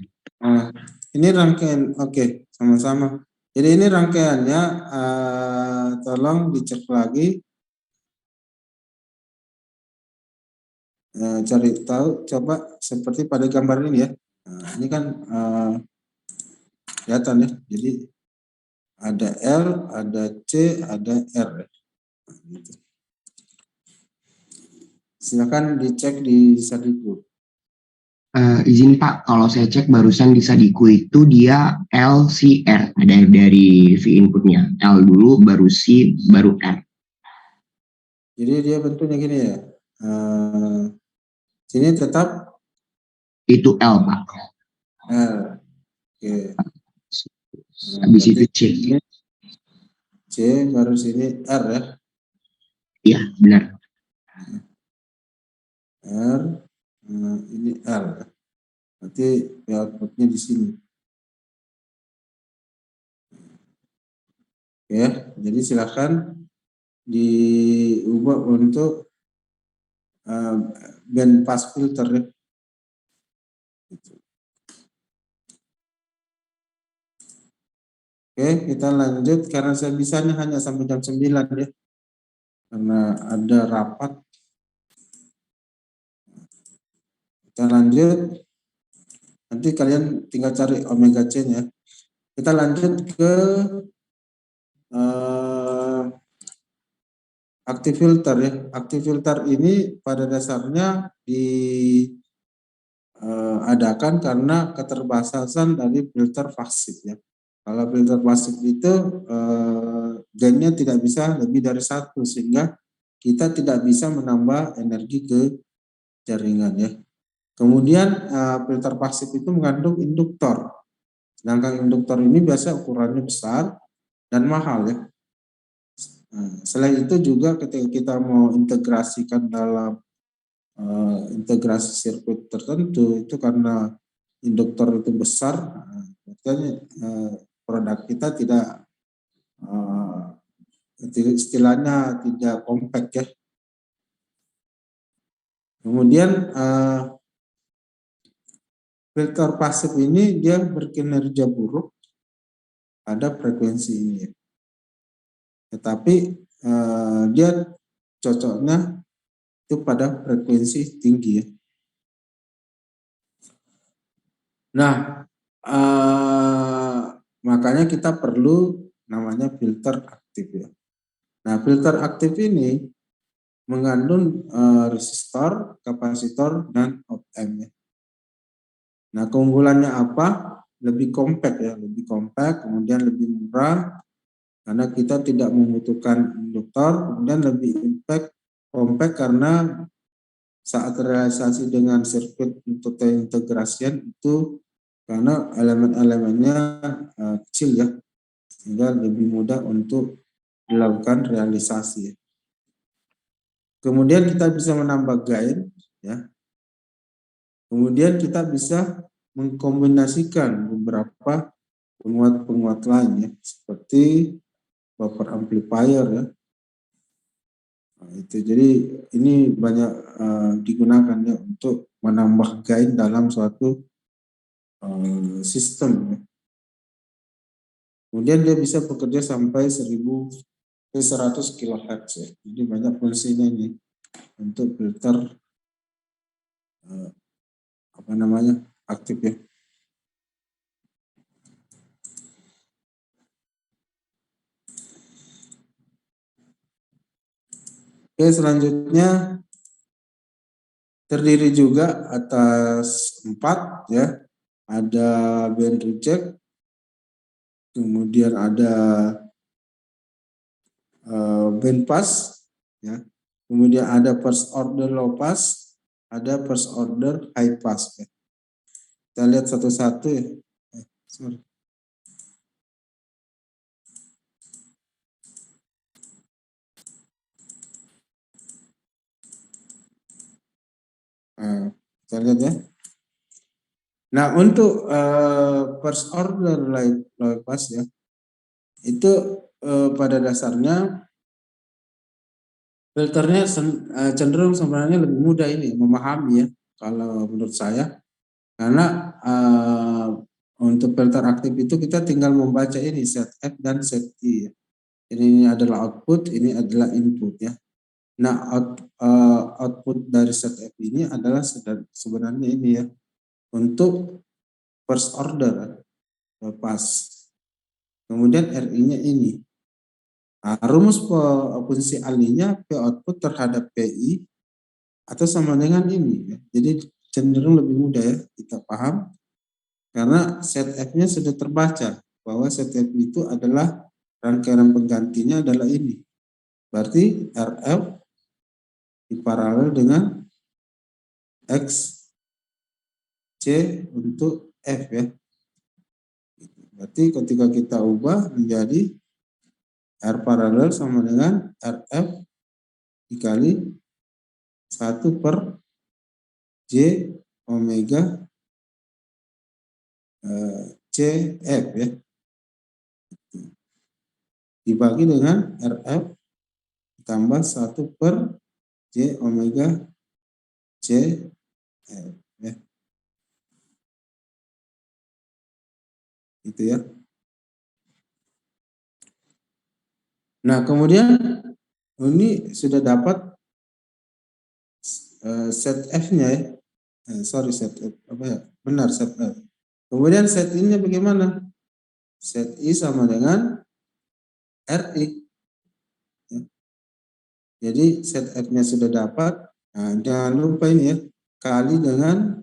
Ini rangkaian, oke, sama-sama. Jadi ini rangkaiannya, tolong dicek lagi. Cari tahu, coba seperti pada gambar ini ya. Nah, ini kan kelihatan ya. Jadi ada L, ada C, ada R. Nah, gitu. Silakan dicek di Sadiku. Izin Pak, kalau saya cek barusan di Sadiku itu dia LCR, ada dari V inputnya. L dulu, baru C, baru R. Jadi dia bentuknya gini ya. Sini tetap Itu L Pak. L. Oke. Habis itu C. C baru sini R ya. Iya, benar. R. Ini R. Nanti outputnya di sini. Oke, jadi silakan diubah untuk band pass filter ya. Oke, kita lanjut karena saya bisanya hanya sampai jam 9 ya. Karena ada rapat. Kita lanjut. Nanti kalian tinggal cari omega C-nya. Kita lanjut ke active filter ya. Active filter ini pada dasarnya diadakan karena keterbatasan dari filter pasif ya. Kalau filter pasif itu gainnya tidak bisa lebih dari 1 sehingga kita tidak bisa menambah energi ke jaringan ya. Kemudian filter pasif itu mengandung induktor. Sedangkan induktor ini biasa ukurannya besar dan mahal ya. Selain itu juga ketika kita mau integrasikan dalam integrasi sirkuit tertentu itu karena induktor itu besar, makanya produk kita tidak istilahnya tidak compact ya. Kemudian filter pasif ini dia berkinerja buruk pada frekuensi ini ya. Tetapi dia cocoknya itu pada frekuensi tinggi ya. Nah, makanya kita perlu namanya filter aktif ya. Nah, filter aktif ini mengandung resistor, kapasitor, dan op-amp ya. Nah, keunggulannya apa? Lebih compact ya, lebih compact, kemudian lebih murah, karena kita tidak membutuhkan induktor, kemudian lebih compact karena saat realisasi dengan sirkuit untuk terintegrasian itu karena elemen-elemennya kecil ya, sehingga lebih mudah untuk dilakukan realisasi. Kemudian kita bisa menambah gain ya. Kemudian kita bisa mengkombinasikan beberapa penguat-penguat lain ya, seperti buffer amplifier ya. Nah, itu jadi ini banyak digunakan ya untuk menambah gain dalam suatu sistem ya. Kemudian dia bisa bekerja sampai 100 kHz ya. Jadi banyak fungsinya ini untuk filter aktif ya. Oke, selanjutnya terdiri juga atas 4 ya. Ada band reject, kemudian ada band pass ya. Kemudian ada first order low pass, ada first order high pass ya. Kita lihat satu-satu ya. Sorry. Nah, kita lihat ya. Nah, untuk first order low pass ya, itu pada dasarnya filternya cenderung sebenarnya lebih mudah ini memahami ya, kalau menurut saya, karena untuk filter aktif itu kita tinggal membaca ini set F dan set I ya. Ini adalah output, ini adalah input ya. Nah, output dari set F ini adalah sebenarnya ini ya, untuk first order pas. Kemudian RI-nya ini. Nah, rumus fungsi alinya P output terhadap PI atau sama dengan ini ya. Jadi cenderung lebih mudah ya kita paham karena set F-nya sudah terbaca bahwa set F itu adalah rangkaian penggantinya adalah ini. Berarti RF diparalel dengan X C untuk F ya. Berarti ketika kita ubah menjadi R paralel sama dengan RF dikali 1 per J omega CF ya. Dibagi dengan RF ditambah 1 per J omega CF ya. Itu ya. Nah, kemudian ini sudah dapat set F-nya ya. Set F, apa ya? Benar set F. Kemudian set I-nya bagaimana? Set I sama dengan RI. Ya. Jadi set F-nya sudah dapat. Nah, jangan lupa ini ya, kali dengan,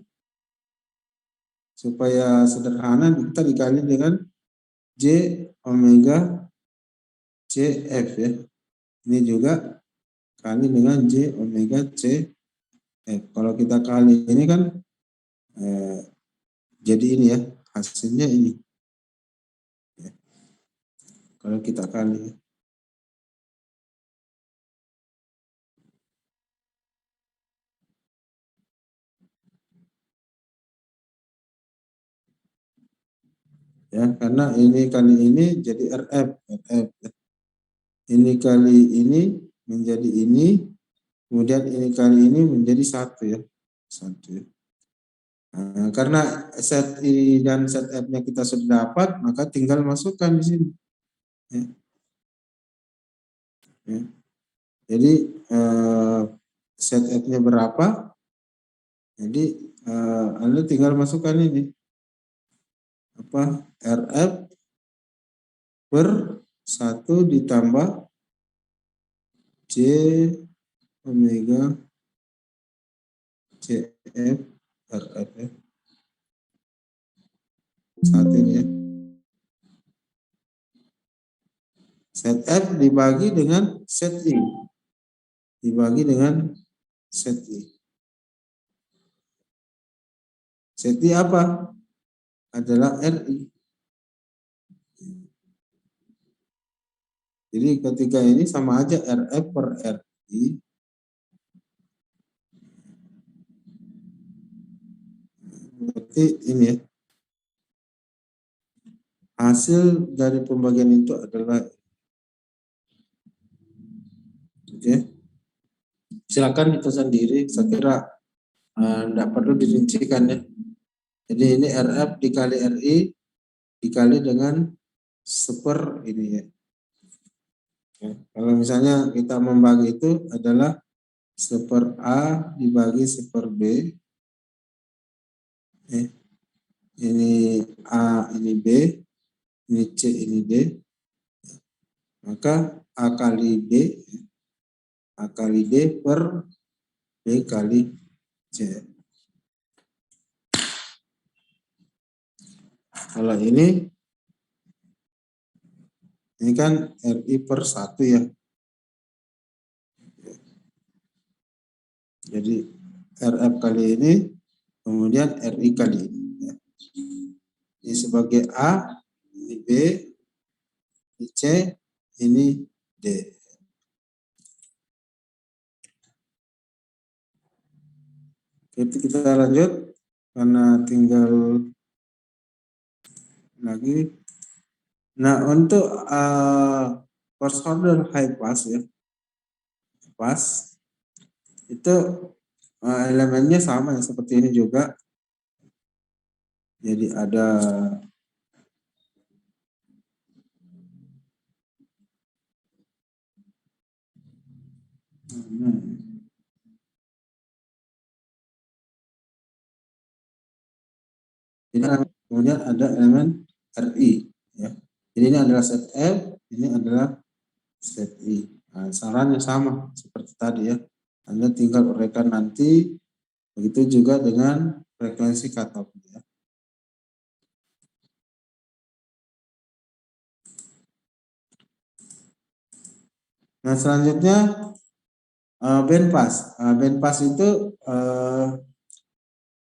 supaya sederhana kita dikali dengan J omega CF ya. Ini juga kali dengan J omega CF. Kalau kita kali ini kan jadi ini ya, hasilnya ini. Ya. Kalau kita kali. Ya, karena ini kali ini jadi RF. Ini kali ini menjadi ini, kemudian ini kali ini menjadi 1 ya. 1 ya. Nah, karena set I dan set F-nya kita sudah dapat, maka tinggal masukkan di sini. Ya. Ya. Jadi set F-nya berapa? Jadi Anda tinggal masukkan ini. Apa? RF per 1 ditambah J omega CF RF ya. 1 ini ya. Set F dibagi dengan set I. Dibagi dengan set I. Set I apa? Adalah RI. Jadi ketika ini sama aja RF per RI. Berarti ini ya. Hasil dari pembagian itu adalah oke. Silakan itu sendiri, saya kira tidak perlu dirincikan ya. Jadi ini RF dikali RI dikali dengan seper ini ya. Ya, kalau misalnya kita membagi itu adalah seper A dibagi seper B. Ini A, ini B, ini C, ini D. Maka A kali D, A kali D per B kali C. Kalau ini kan RI per 1 ya. Jadi RF kali ini, kemudian RI kali ini. Ya. Ini sebagai A, ini B, ini C, ini D. Kita lanjut, karena tinggal lagi. Nah, untuk first order high pass ya, pass itu elemennya sama ya, seperti ini juga. Jadi ada kemudian ada elemen RI ya. Jadi ini adalah set F, ini adalah set I. Nah, sarannya sama seperti tadi ya. Anda tinggal uraikan nanti, begitu juga dengan frekuensi cutoff ya. Nah, selanjutnya bandpass. Bandpass itu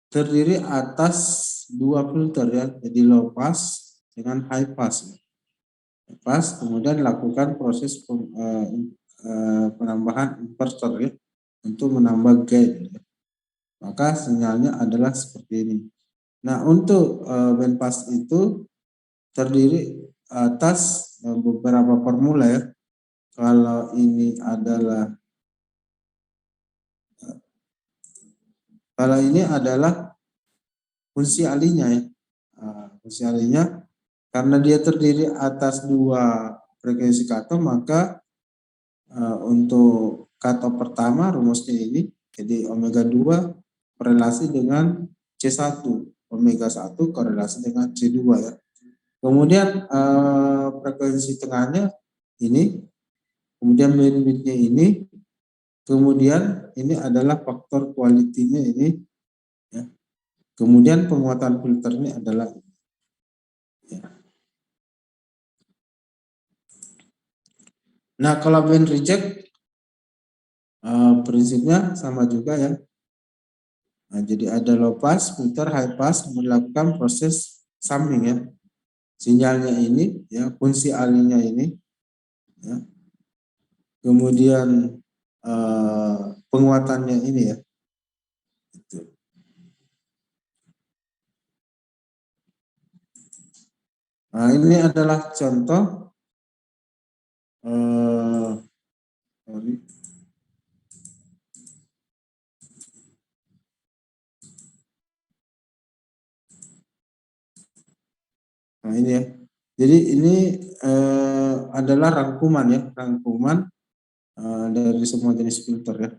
terdiri atas dua filter ya, jadi low pass dengan high pass. Pass kemudian lakukan proses penambahan inverter ya, untuk menambah gain. Maka sinyalnya adalah seperti ini. Nah, untuk bandpass itu terdiri atas beberapa formula ya. Kalau ini adalah fungsi alinya ya. Fungsi alinya karena dia terdiri atas dua frekuensi cutoff, maka untuk cutoff pertama rumusnya ini, jadi omega 2 korelasi dengan C1, omega 1 korelasi dengan C2 ya. Kemudian frekuensi tengahnya ini, kemudian bandwidth-nya ini, kemudian ini adalah faktor quality-nya ini ya. Kemudian penguatan filternya adalah ya. Nah, kalau band reject prinsipnya sama juga ya. Nah, jadi ada low pass, filter, high pass, melakukan proses summing ya. Sinyalnya ini ya, fungsi alinya ini ya. Kemudian penguatannya ini ya. Nah, ini adalah contoh Nah, ini ya. Jadi ini adalah rangkuman ya, rangkuman dari semua jenis filter ya.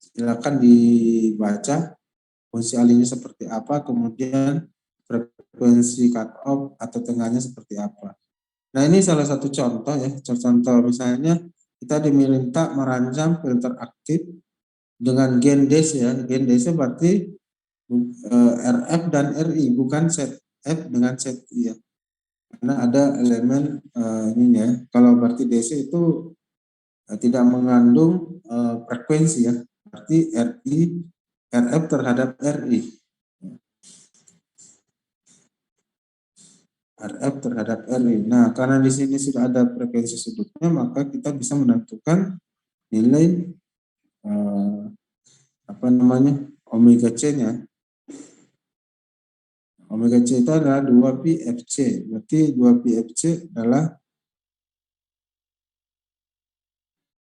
Silakan dibaca fungsi alinya seperti apa, kemudian frekuensi cut off atau tengahnya seperti apa. Nah, ini salah satu contoh ya. Contoh misalnya kita diminta merancang filter aktif dengan gain dash ya. Gain dash berarti RF dan RI, bukan set F dengan set I ya. karena ada elemen ini ya. Kalau berarti DC itu tidak mengandung frekuensi ya. Berarti RF terhadap RI. RF terhadap RI. Nah, karena di sini sudah ada frekuensi sudutnya, maka kita bisa menentukan nilai omega C-nya. Omega C itu adalah 2pi Fc. Berarti 2pi Fc adalah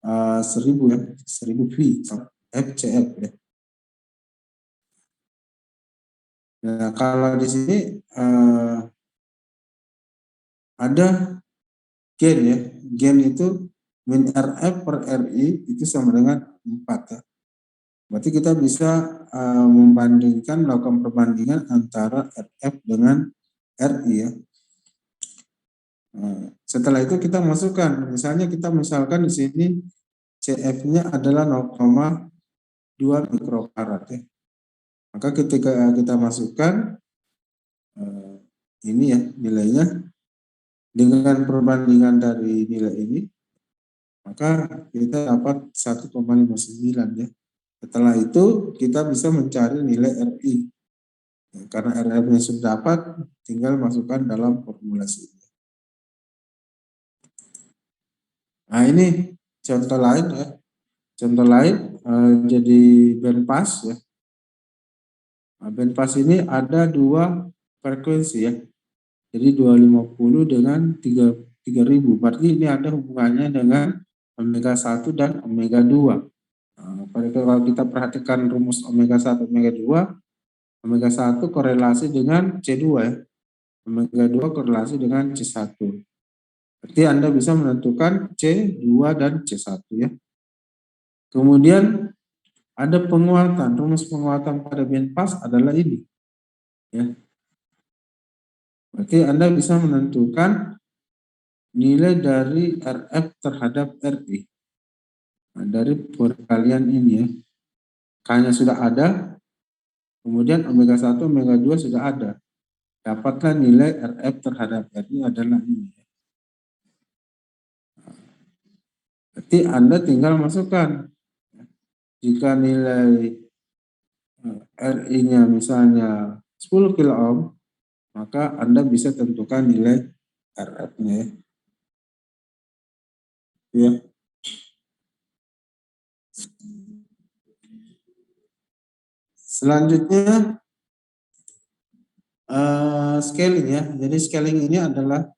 1000 ya, 1000 V FCF ya. Nah, kalau di sini ada gen ya. Gen itu min RF per RI itu sama dengan 4 ya. Berarti kita bisa melakukan perbandingan antara RF dengan RI ya. Setelah itu kita masukkan, misalkan di sini CF-nya adalah 0,2 mikrofarad ya. Maka ketika kita masukkan ini ya nilainya dengan perbandingan dari nilai ini, maka kita dapat 1,59 ya. Setelah itu kita bisa mencari nilai RI. Karena RF-nya sudah dapat, tinggal masukkan dalam formulasi ini. Nah ini contoh lain ya. Contoh lain jadi bandpass ya. Nah, bandpass ini ada 2 frekuensi ya. Jadi 250 dengan 3000. Berarti ini ada hubungannya dengan omega 1 dan omega 2. Nah, kalau kita perhatikan rumus omega 1 omega 2, omega 1 korelasi dengan C2 ya. Omega 2 korelasi dengan C1. Berarti Anda bisa menentukan C2 dan C1 ya. Kemudian ada penguatan, rumus penguatan pada bandpass adalah ini. Ya. Berarti Anda bisa menentukan nilai dari RF terhadap RI. Nah, dari perkalian ini ya. K-nya sudah ada, kemudian omega 1, omega 2 sudah ada. Dapatlah nilai RF terhadap RI adalah ini. Berarti Anda tinggal masukkan. Jika nilai RI-nya misalnya 10 kilo ohm, maka Anda bisa tentukan nilai RF-nya ya. Selanjutnya scaling ya. Jadi scaling ini adalah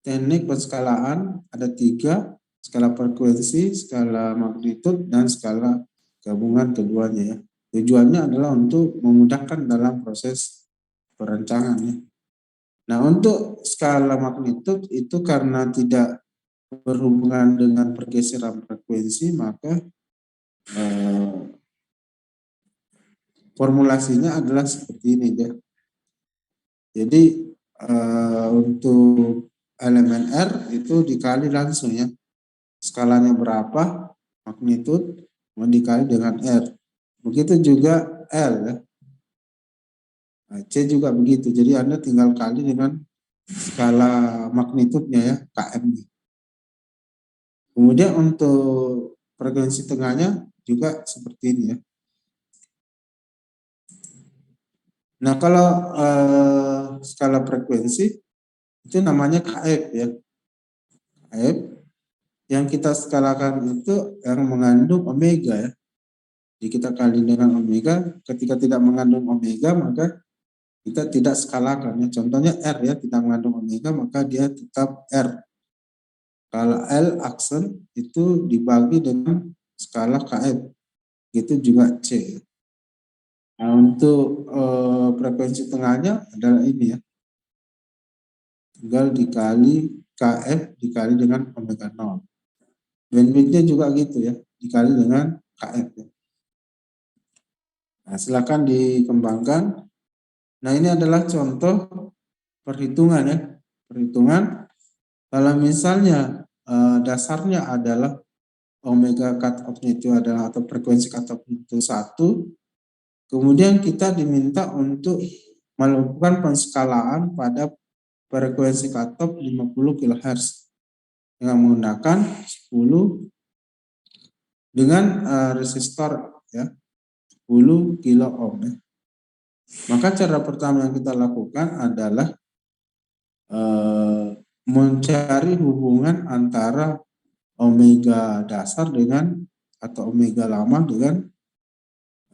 teknik penskalaan, ada 3, skala frekuensi, skala magnitud, dan skala gabungan keduanya ya. Tujuannya adalah untuk memudahkan dalam proses perancangan ya. Nah, untuk skala magnitud itu karena tidak berhubungan dengan pergeseran frekuensi, maka formulasinya adalah seperti ini ya. Jadi untuk elemen R itu dikali langsung ya. Skalanya berapa, magnitud, dikali dengan R. Begitu juga L ya. Nah, C juga begitu. Jadi Anda tinggal kali dengan skala magnitudnya ya, KM. Kemudian untuk frekuensi tengahnya juga seperti ini ya. Nah, kalau skala frekuensi itu namanya KF ya. KF yang kita skalakan itu yang mengandung omega ya. Jadi kita kali dengan omega, ketika tidak mengandung omega maka kita tidak skalakan ya. Contohnya R ya, tidak mengandung omega maka dia tetap R. Kalau L aksen itu dibagi dengan skala KF. Itu juga C. Nah, untuk frekuensi tengahnya adalah ini ya. Tinggal dikali KF dikali dengan omega 0. Bandwidth-nya juga gitu ya, dikali dengan KF ya. Nah, silakan dikembangkan. Nah, ini adalah contoh perhitungan ya. Perhitungan kalau misalnya dasarnya adalah omega cut off-nya itu adalah atau frekuensi cut off itu 1, kemudian kita diminta untuk melakukan penskalaan pada frekuensi cut-off 50 kHz dengan menggunakan 10 dengan resistor ya 10 kilo ohm ya. Maka cara pertama yang kita lakukan adalah mencari hubungan antara omega dasar dengan atau omega lama dengan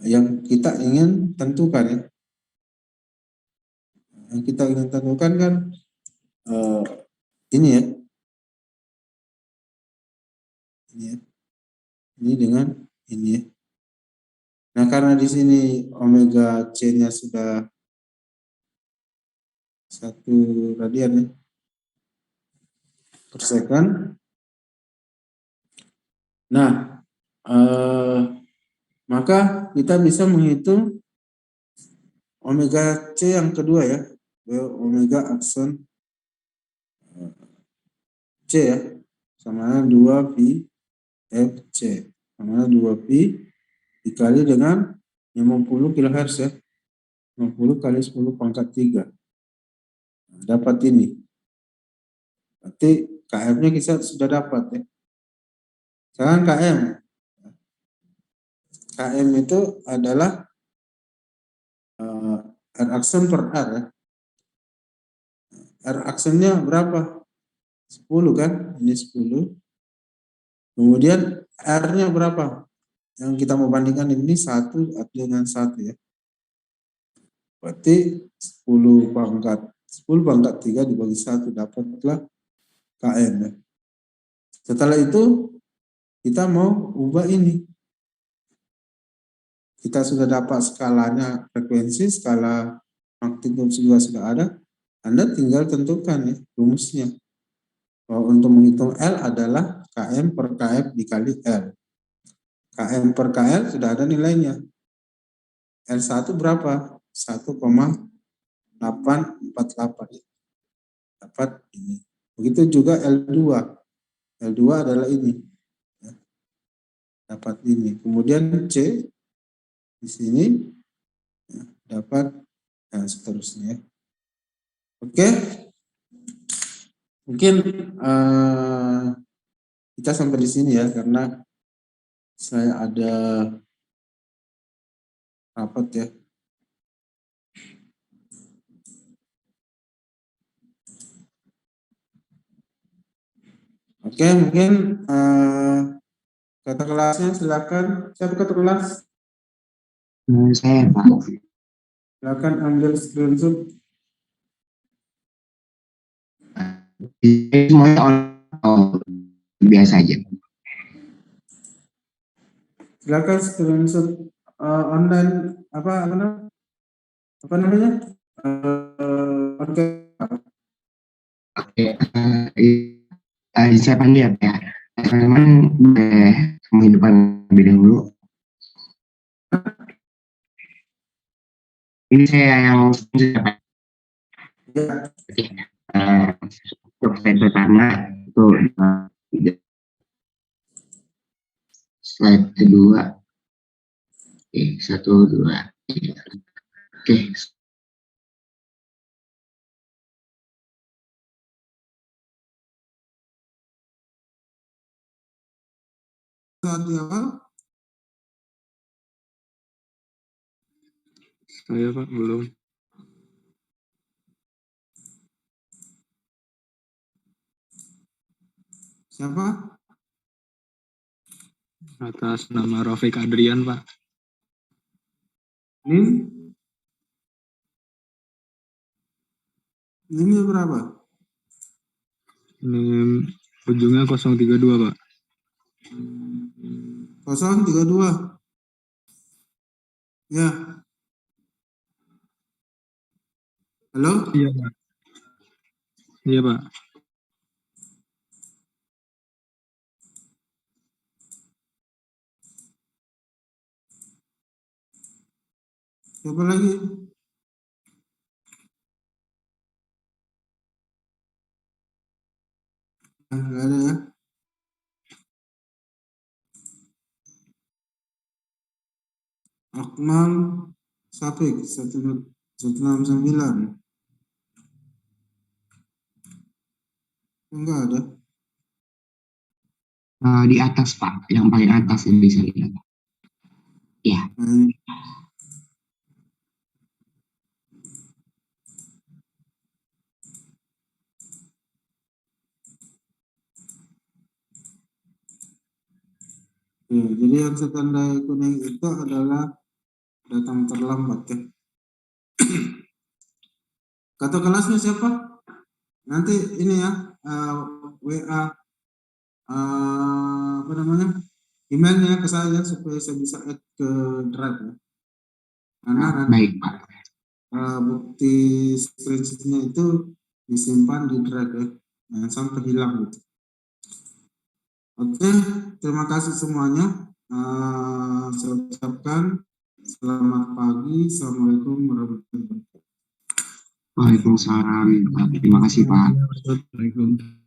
yang kita ingin tentukan ya. Yang kita ingin tentukan kan ini ya. Ini dengan ini ya. Nah, karena di sini omega C-nya sudah 1 radian ya, per second. Nah, maka kita bisa menghitung omega C yang kedua ya, omega akson C ya, sama 2 pi FC, sama 2 pi dikali dengan 50 kHz ya, 50 kali 10 pangkat 3. Dapat ini. Berarti KM-nya kita sudah dapat ya. Sekarang KM. KM itu adalah R aksen per R ya. R aksennya berapa? 10 kan? Ini 10. Kemudian R-nya berapa? Yang kita mau bandingkan ini 1 dengan 1 ya. Berarti 10 pangkat 3 dibagi 1 dapatlah KM ya. Setelah itu kita mau ubah ini. Kita sudah dapat skalanya frekuensi, skala magnitudo juga sudah ada. Anda tinggal tentukan ya rumusnya. Untuk menghitung L adalah KM per KF dikali L. KM per KL sudah ada nilainya. L1 berapa? 1,848. Dapat ini. Begitu juga L2. L2 adalah ini. Dapat ini. Kemudian C di sini dapat dan seterusnya. Oke. Mungkin kita sampai di sini ya, karena saya ada rapat ya. Oke, mungkin kata kelasnya silakan. Siapa kata kelas? Saya Pak. Silakan ambil screenshot. Semuanya biasa aja. Silakan screenshot online apa namanya? Oke. Saya panggil ya. Teman-teman boleh kembali depan lebih dahulu. Ini saya yang untuk slide pertama itu slide kedua. Oke, 1, 2, 3. Oke. Saat di awal. Saya Pak belum. Siapa? Atas nama Rafiq Adrian Pak. Ini berapa? Ini ujungnya 032 Pak. 032. Ya. Halo? Iya Pak. Iya Pak. Siapa lagi? Nggak ada ya. Akmal Sapik 169. Enggak ada. Di atas Pak, yang paling atas yang bisa lihat. Ya. Nah, ya, jadi yang setandai kuning itu adalah datang terlambat ya. Kata kelasnya siapa? Nanti ini ya, WA apa namanya, emailnya ke saya supaya saya bisa add ke Drive ya. Karena nanti Baik Pak. bukti screenshotnya itu disimpan di Drive ya, jangan sampai hilang gitu. Oke, terima kasih semuanya. Saya ucapkan selamat pagi. Assalamualaikum warahmatullahi wabarakatuh. Waalaikumsalam. Terima kasih Pak. Waalaikumsalam.